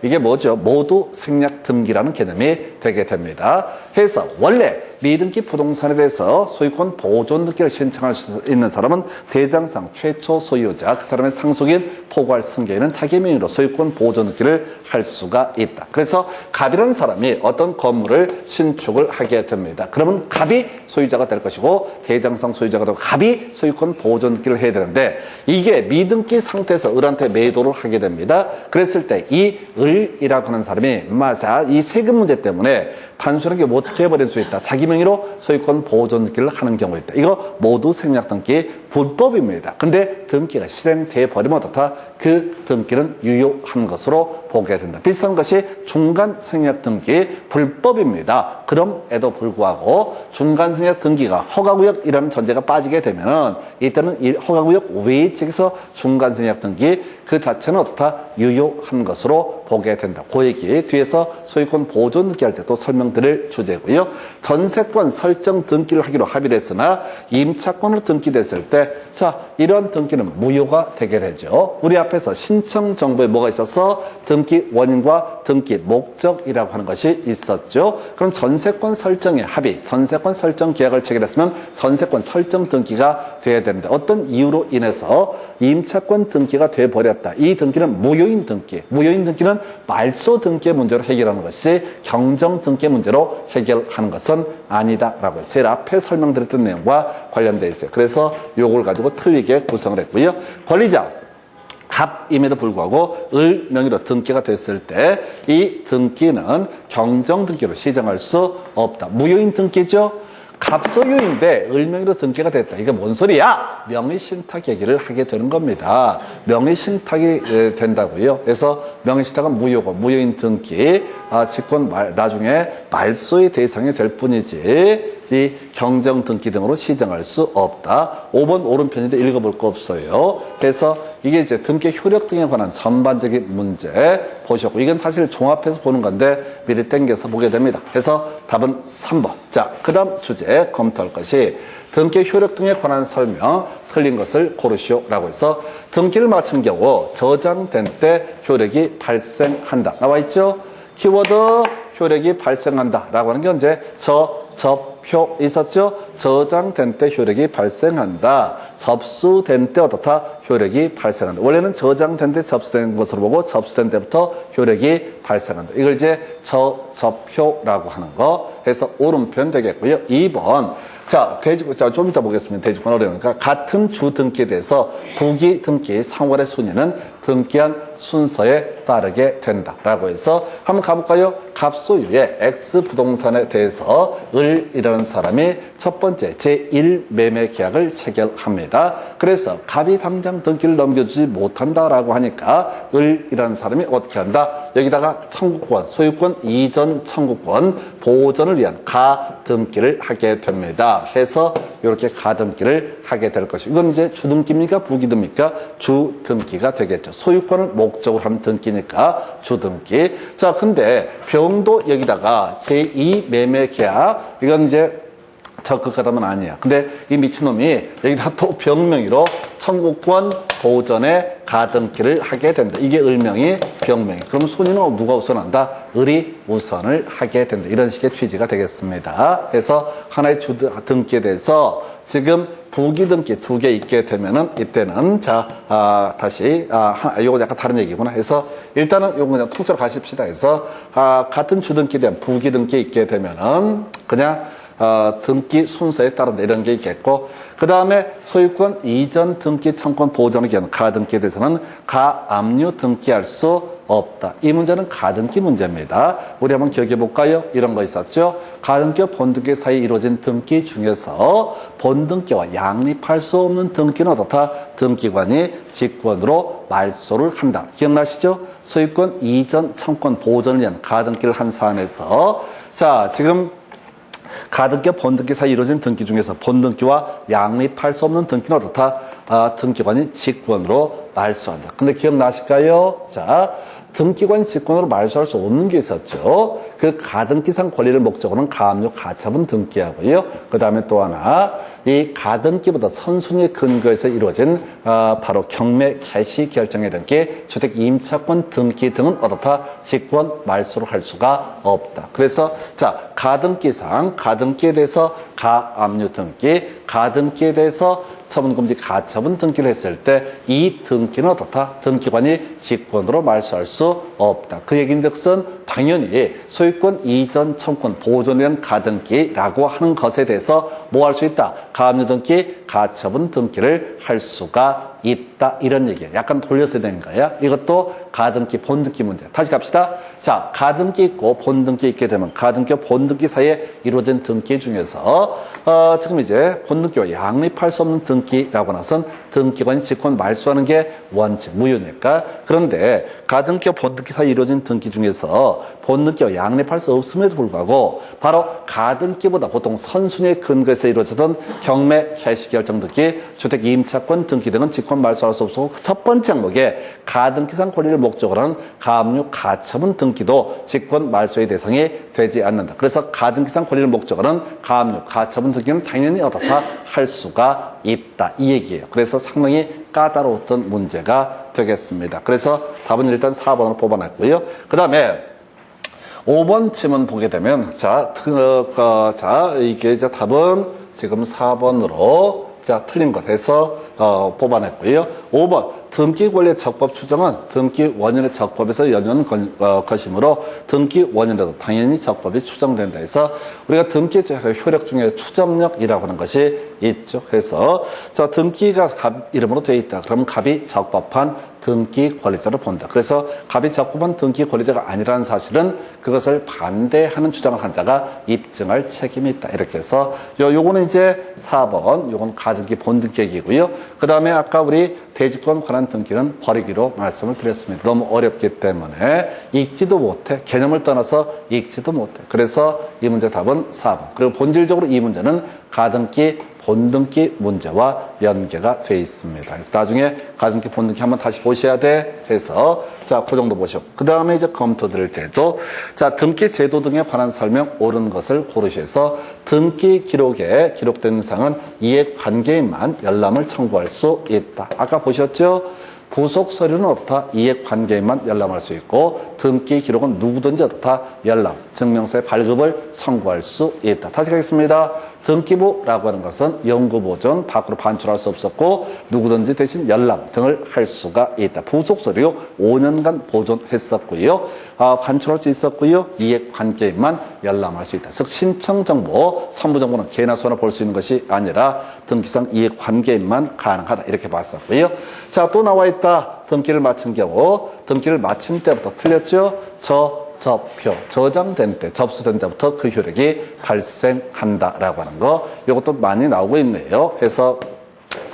이게 뭐죠? 모두 생략 등기라는 개념이 되게 됩니다. 해서 원래 미등기 부동산에 대해서 소유권 보존 등기를 신청할 수 있는 사람은 대장상 최초 소유자, 그 사람의 상속인 포괄 승계인은 자기 명의로 소유권 보존 등기를 할 수가 있다. 그래서 갑이라는 사람이 어떤 건물을 신축을 하게 됩니다. 그러면 갑이 소유자가 될 것이고 대장상 소유자가 되고 갑이 소유권 보존 등기를 해야 되는데 이게 미등기 상태에서 을한테 매도를 하게 됩니다. 그랬을 때 이 을이라고 하는 사람이 맞아 이 세금 문제 때문에 단순하게 못 해버릴 수 있다. 자기 명의로 소유권 보존 등기를 하는 경우가 있다. 이거 모두 생략 등기 불법입니다. 근데 등기가 실행돼 버리면 어떻다? 그 등기는 유효한 것으로 보게 된다. 비슷한 것이 중간 생략 등기 불법입니다. 그럼에도 불구하고 중간 생략 등기가 허가구역이라는 전제가 빠지게 되면 이때는 이 허가구역 외의 측에서 중간 생략 등기 그 자체는 어떻다? 유효한 것으로 보게 된다. 그 얘기 뒤에서 소유권 보존 등기할 때 또 설명드릴 주제고요. 전세권 설정 등기를 하기로 합의를 했으나 임차권으로 등기됐을 때 자 이런 등기는 무효가 되게 되죠. 우리 앞에서 신청 정보에 뭐가 있어서 등기 원인과 등기 목적이라고 하는 것이 있었죠. 그럼 전세권 설정의 합의, 전세권 설정 계약을 체결했으면 전세권 설정 등기가 돼야 됩니다. 어떤 이유로 인해서 임차권 등기가 돼버렸다. 이 등기는 무효인 등기. 무효인 등기는 말소 등기의 문제로 해결하는 것이 경정 등기의 문제로 해결하는 것은 아니다라고 제일 앞에 설명드렸던 내용과 관련되어 있어요. 그래서 요걸 가지고 틀리게 구성을 했고요. 권리자. 갑임에도 불구하고 을 명의로 등기가 됐을 때 이 등기는 경정 등기로 시정할 수 없다. 무효인 등기죠. 갑소유인데 을명의로 등기가 됐다. 이게 뭔 소리야? 명의신탁 얘기를 하게 되는 겁니다. 명의신탁이 된다고요. 그래서 명의신탁은 무효고 무효인 등기, 직권 나중에 말소의 대상이 될 뿐이지 이 경정 등기 등으로 시정할 수 없다. 5번 오른편인데 읽어볼 거 없어요. 그래서 이게 이제 등기 효력 등에 관한 전반적인 문제 보셨고, 이건 사실 종합해서 보는 건데 미리 땡겨서 보게 됩니다. 그래서 답은 3번. 자, 그 다음 주제 검토할 것이 등기 효력 등에 관한 설명, 틀린 것을 고르시오라고 해서 등기를 마친 경우 저장된 때 효력이 발생한다. 나와 있죠? 키워드 효력이 발생한다 라고 하는 게 언제? 접효 있었죠? 저장된 때 효력이 발생한다. 접수된 때 어떻다? 효력이 발생한다. 원래는 저장된 때 접수된 것으로 보고 접수된 때부터 효력이 발생한다. 이걸 이제 접효라고 하는 거 해서 오른편 되겠고요. 2번. 자, 좀 이따 보겠습니다. 대지권 어려우니까. 같은 주 등기에 대해서 부기 등기 상월의 순위는 등기한 순서에 따르게 된다라고 해서 한번 가볼까요? 갑소유의 X 부동산에 대해서 을이라는 사람이 첫 번째 제1 매매 계약을 체결합니다. 그래서 갑이 당장 등기를 넘겨주지 못한다라고 하니까 을이라는 사람이 어떻게 한다? 여기다가 청구권, 소유권 이전 청구권 보전을 위한 가등기를 하게 됩니다. 해서 이렇게 가등기를 하게 될 것이고, 이건 이제 주등기입니까? 부기등입니까? 주등기가 되겠죠. 소유권을 목적으로 하는 등기니까 주등기. 자, 근데 병도 여기다가 제2 매매 계약, 이건 이제 적극하다면 아니야. 근데 이 미친놈이 여기다 또 병명의로 청구권 보전의 가등기를 하게 된다. 이게 을명이 병명이. 그럼 순위는 누가 우선한다? 을이 우선을 하게 된다. 이런 식의 취지가 되겠습니다. 그래서 하나의 주등기에 대해서 지금 부기등기 2개 있게 되면은 이때는 다시 요거 약간 다른 얘기구나 해서 일단은 요거 그냥 통째로 가십시다 해서 같은 주등기에 대한 부기등기 있게 되면은 그냥 등기 순서에 따른다 이런 게 있겠고, 그 다음에 소유권 이전 등기 청구권 보전을 위한 가등기에 대해서는 가압류 등기할 수 없다. 이 문제는 가등기 문제입니다. 우리 한번 기억해 볼까요? 이런 거 있었죠. 가등기와 본등기 사이에 이루어진 등기 중에서 본등기와 양립할 수 없는 등기는 어떻다? 등기관이 직권으로 말소를 한다. 기억나시죠? 소유권 이전 청구권 보전을 위한 가등기를 한 사안에서 자, 지금 가등기와 본등기 사이에 이루어진 등기 중에서 본등기와 양립할 수 없는 등기는 어떻다? 등기관이 직권으로 말소한다. 근데 기억나실까요? 자, 등기관이 직권으로 말소할 수 없는 게 있었죠. 그 가등기상 권리를 목적으로는 가압류 가처분 등기하고요. 그 다음에 또 하나, 이 가등기보다 선순위의 근거에서 이루어진 바로 경매 개시 결정의 등기, 주택 임차권 등기 등은 어떻다? 직권 말소를 할 수가 없다. 그래서 자, 가등기상 가등기에 대해서 가압류 등기, 가등기에 대해서 처분금지 가처분 등기를 했을 때 이 등기는 어떻다? 등기관이 직권으로 말소할 수 없다. 그 얘기인즉슨 당연히 소유권 이전 청구권 보존에 대한 가등기라고 하는 것에 대해서 뭐 할 수 있다? 가압류 등기, 가처분 등기를 할 수가 있다. 이런 얘기예요. 약간 돌려서 된 거야. 이것도 가등기, 본등기 문제. 다시 갑시다. 자, 가등기 있고 본등기 있게 되면 가등기와 본등기 사이에 이루어진 등기 중에서 지금 이제 본등기와 양립할 수 없는 등기라고 나선 등기관이 직권 말소하는 게 원칙, 무효니까. 그런데 가등기와 본등기 사이에 이루어진 등기 중에서 본등기와 양립할 수 없음에도 불구하고 바로 가등기보다 보통 선순위의 근거에서 이루어지던 경매 개시 결정 등기, 주택 임차권 등기 등은 직권 말소할 수 없고, 첫 번째 항목에 가등기상 권리를 목적으로 하는 가압류 가처분 등기도 직권 말소의 대상이 되지 않는다. 그래서 가등기상 권리를 목적으로 하는 가압류 가처분 등기는 당연히 어떻다? 할 수가 있다. 이 얘기예요. 그래서 상당히 까다로웠던 문제가 되겠습니다. 그래서 답은 일단 4번으로 뽑아놨고요. 그 다음에 5번 지문 보게 되면 이게 이제 답은 지금 4번으로 틀린 것 해서 뽑아냈고요. 5번 등기 권리의 적법 추정은 등기 원인의 적법에서 연연 것이므로 등기 원인에도 당연히 적법이 추정된다 해서 우리가 등기 효력 중에 추정력이라고 하는 것이 있죠. 그래서 자, 등기가 갑 이름으로 되어 있다. 그러면 갑이 적법한 등기 권리자로 본다. 그래서 갑이 적법한 등기 권리자가 아니라는 사실은 그것을 반대하는 주장을 한 자가 입증할 책임이 있다. 이렇게 해서 요거는 이제 4번, 요건 가등기 본등기이고요. 그 다음에 아까 우리 대지권 관한 등기는 버리기로 말씀을 드렸습니다. 너무 어렵기 때문에 읽지도 못해. 개념을 떠나서 읽지도 못해. 그래서 이 문제 답은 4번. 그리고 본질적으로 이 문제는 가등기 본등기 문제와 연계가 돼 있습니다. 그래서 나중에 가등기 본등기 한번 다시 보셔야 돼. 해서 자, 그 정도 보시고 그 다음에 이제 검토 드릴 때도 자, 등기 제도 등에 관한 설명 옳은 것을 고르셔서 등기 기록에 기록된 사항은 이해관계인만 열람을 청구할 수 있다. 아까 보셨죠? 부속 서류는 어떻다? 이해관계인만 열람할 수 있고 등기 기록은 누구든지 어떻다? 열람, 증명서의 발급을 청구할 수 있다. 다시 가겠습니다. 등기부라고 하는 것은 영구보존, 밖으로 반출할 수 없었고 누구든지 대신 열람 등을 할 수가 있다. 부속 서류 5년간 보존했었고요. 반출할 수 있었고요. 이해관계인만 열람할 수 있다. 즉 신청정보, 첨부정보는 개나 소나 볼 수 있는 것이 아니라 등기상 이해관계인만 가능하다. 이렇게 봤었고요. 자, 또 나와 있다. 등기를 마친 경우 등기를 마친 때부터 틀렸죠? 저표, 저장된 때, 접수된 때부터 그 효력이 발생한다라고 하는 거. 이것도 많이 나오고 있네요. 그래서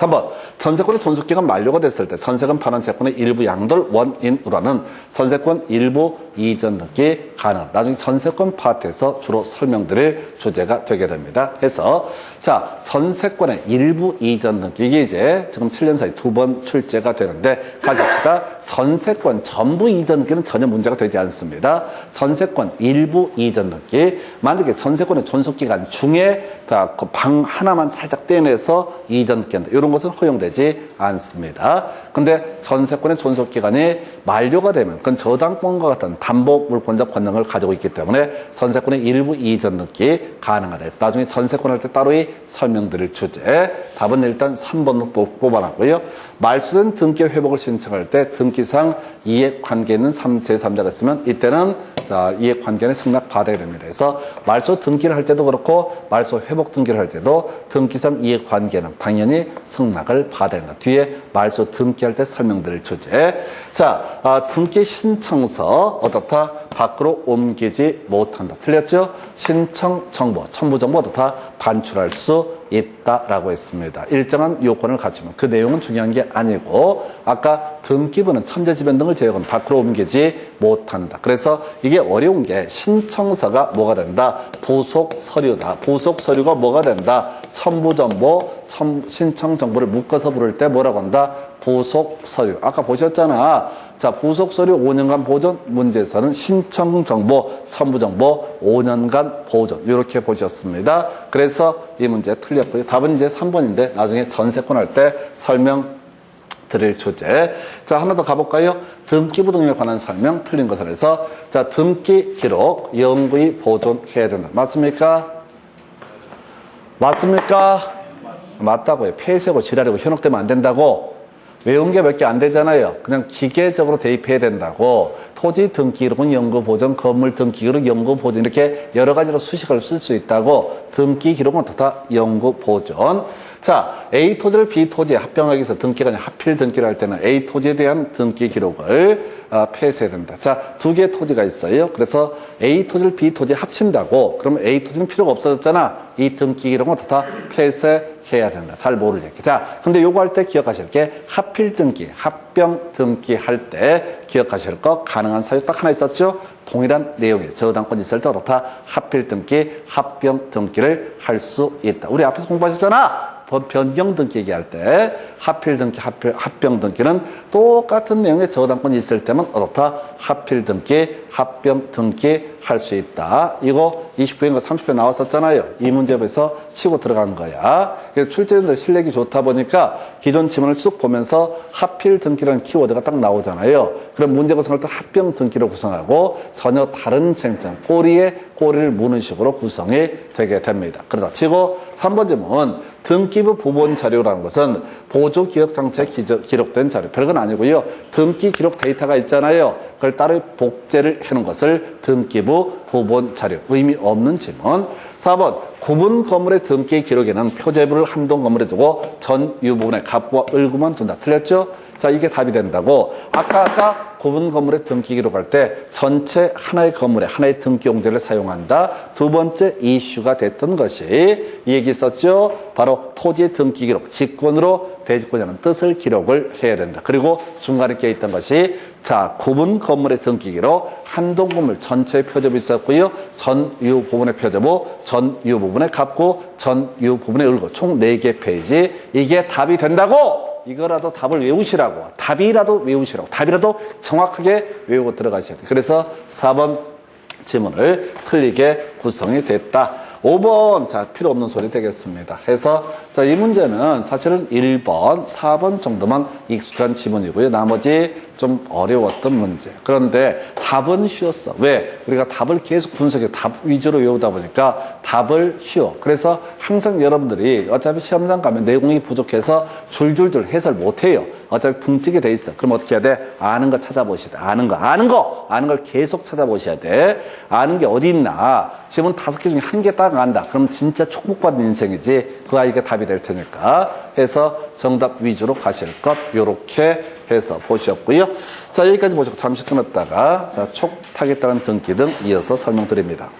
3번 전세권의 존속기간 만료가 됐을 때 전세금 반환 채권의 일부 양도를 원인으로 하는 전세권 일부 이전 등기 가능. 나중에 전세권 파트에서 주로 설명드릴 주제가 되게 됩니다. 해서 자, 전세권의 일부 이전 등기 이게 이제 지금 7년 사이 2번 출제가 되는데 가십시다. 전세권 전부 이전 등기는 전혀 문제가 되지 않습니다. 전세권 일부 이전 등기 만약에 전세권의 존속기간 중에 그 방 하나만 살짝 떼내서 이전 등기한다. 이런 것은 허용되지 않습니다. 근데 전세권의 존속기간이 만료가 되면 그건 저당권과 같은 담보물권적 권능을 가지고 있기 때문에 전세권의 일부 이전 등기 가능하다 해서 나중에 전세권 할 때 따로이 설명드릴 주제 답은 일단 3번으로 뽑아놨고요. 말소된 등기 회복을 신청할 때 등기상 이해관계 있는 제3자가 있으면 이때는 이해관계는 승낙받아야 됩니다. 그래서 말소 등기를 할 때도 그렇고 말소 회복 등기를 할 때도 등기상 이해관계는 당연히 승낙을 받아야 된다. 뒤에 말소 등기할 때 설명드릴 주제. 자, 등기 신청서 어떻다? 밖으로 옮기지 못한다. 틀렸죠? 신청 정보, 첨부 정보 어떻다? 반출할 수 있다라고 했습니다. 일정한 요건을 갖추면 그 내용은 중요한 게 아니고 아까 등기부는 천재지변 등을 제외하고는 밖으로 옮기지 못한다. 그래서 이게 어려운 게 신청서가 뭐가 된다? 부속 서류다. 부속 서류가 뭐가 된다? 첨부 정보, 신청 정보를 묶어서 부를 때 뭐라고 한다? 부속 서류. 아까 보셨잖아. 자, 부속 서류 5년간 보존 문제에서는 신청 정보, 첨부 정보 5년간 보존. 이렇게 보셨습니다. 그래서 이 문제 틀렸고요. 답은 이제 3번인데 나중에 전세권 할 때 설명 드릴 주제. 자, 하나 더 가볼까요? 등기부 등에 관한 설명 틀린 것을 해서 자, 등기 기록 영구히 보존해야 된다. 맞습니까? 맞습니까? 맞다고요. 폐쇄고 지랄이고 현혹되면 안 된다고. 외운 게 몇 개 안 되잖아요. 그냥 기계적으로 대입해야 된다고. 토지 등기 기록은 영구 보존, 건물 등기 기록 영구 보존 이렇게 여러 가지로 수식을 쓸 수 있다고. 등기 기록은 어떻다? 영구 보존. 자, A 토지를 B 토지에 합병하기 위해서 등기가 아니라 하필 등기를 할 때는 A 토지에 대한 등기 기록을 폐쇄해야 된다. 자, 두 개의 토지가 있어요. 그래서 A 토지를 B 토지에 합친다고. 그러면 A 토지는 필요가 없어졌잖아. 이 등기 기록은 어떻다? 폐쇄해야 된다. 잘 모르죠. 자, 근데 요거 할 때 기억하실 게 하필 등기, 합병 등기 할 때 기억하실 거 가능한 사유 딱 하나 있었죠? 동일한 내용이 저당권 있을 때 어떻다? 하필 등기, 합병 등기를 할 수 있다. 우리 앞에서 공부하셨잖아. 변경 등기 얘기할 때 하필 등기, 합병 등기는 똑같은 내용의 저당권이 있을 때만 어떻다? 하필 등기, 합병 등기 할 수 있다. 이거 29회인가 30회 나왔었잖아요. 이 문제부에서 치고 들어간 거야. 그래서 출제자들 실력이 좋다 보니까 기존 지문을 쭉 보면서 하필 등기라는 키워드가 딱 나오잖아요. 그럼 문제 구성할 때 합병 등기로 구성하고 전혀 다른 쟁점, 꼬리에 꼬리를 무는 식으로 구성이 되게 됩니다. 그러다 치고 3번 질문 등기부 부본 자료라는 것은 보조 기억 장치에 기록된 자료. 별건 아니고요. 등기 기록 데이터가 있잖아요. 그걸 따로 복제를 해놓은 것을 등기부 부본 자료. 의미 없는 지문. 4번 구분 건물의 등기 기록에는 표제부를 한동 건물에 두고 전유 부분에 갑구와 을구만 둔다. 틀렸죠? 자, 이게 답이 된다고. 아까 구분 건물의 등기 기록할 때 전체 하나의 건물에 하나의 등기 용지를 사용한다. 두 번째 이슈가 됐던 것이 이 얘기 있었죠? 바로 토지의 등기 기록, 직권으로 대직권이라는 뜻을 기록을 해야 된다. 그리고 중간에 껴있던 것이 자, 구분 건물의 등기 기록, 한동 건물 전체의 표제부 있었고요. 전유 부분의 표제부, 전유 부분의 갑구, 전유 부분의 을구. 총 4개 페이지. 이게 답이 된다고! 이거라도 답을 외우시라고. 답이라도 외우시라고. 답이라도 정확하게 외우고 들어가셔야 돼요. 그래서 4번 지문을 틀리게 구성이 됐다. 5번, 자, 필요 없는 소리 되겠습니다. 해서, 자, 이 문제는 사실은 1번, 4번 정도만 익숙한 지문이고요. 나머지 좀 어려웠던 문제. 그런데 답은 쉬웠어. 왜? 우리가 답을 계속 분석해 답 위주로 외우다 보니까 답을 쉬워. 그래서 항상 여러분들이 어차피 시험장 가면 내용이 부족해서 줄줄줄 해설 못해요. 어차피 붕치게 돼 있어. 그럼 어떻게 해야 돼? 아는 거 찾아보셔야 돼. 아는 걸 계속 찾아보셔야 돼. 아는 게 어디 있나? 지문 5개 중에 1개 딱 안다. 그럼 진짜 축복받은 인생이지. 그 아이가 답이 될 테니까. 해서 정답 위주로 가실 것, 요렇게 해서 보셨고요. 자, 여기까지 보시고 잠시 끊었다가, 자, 촉 타겠다는 등기 등 이어서 설명드립니다.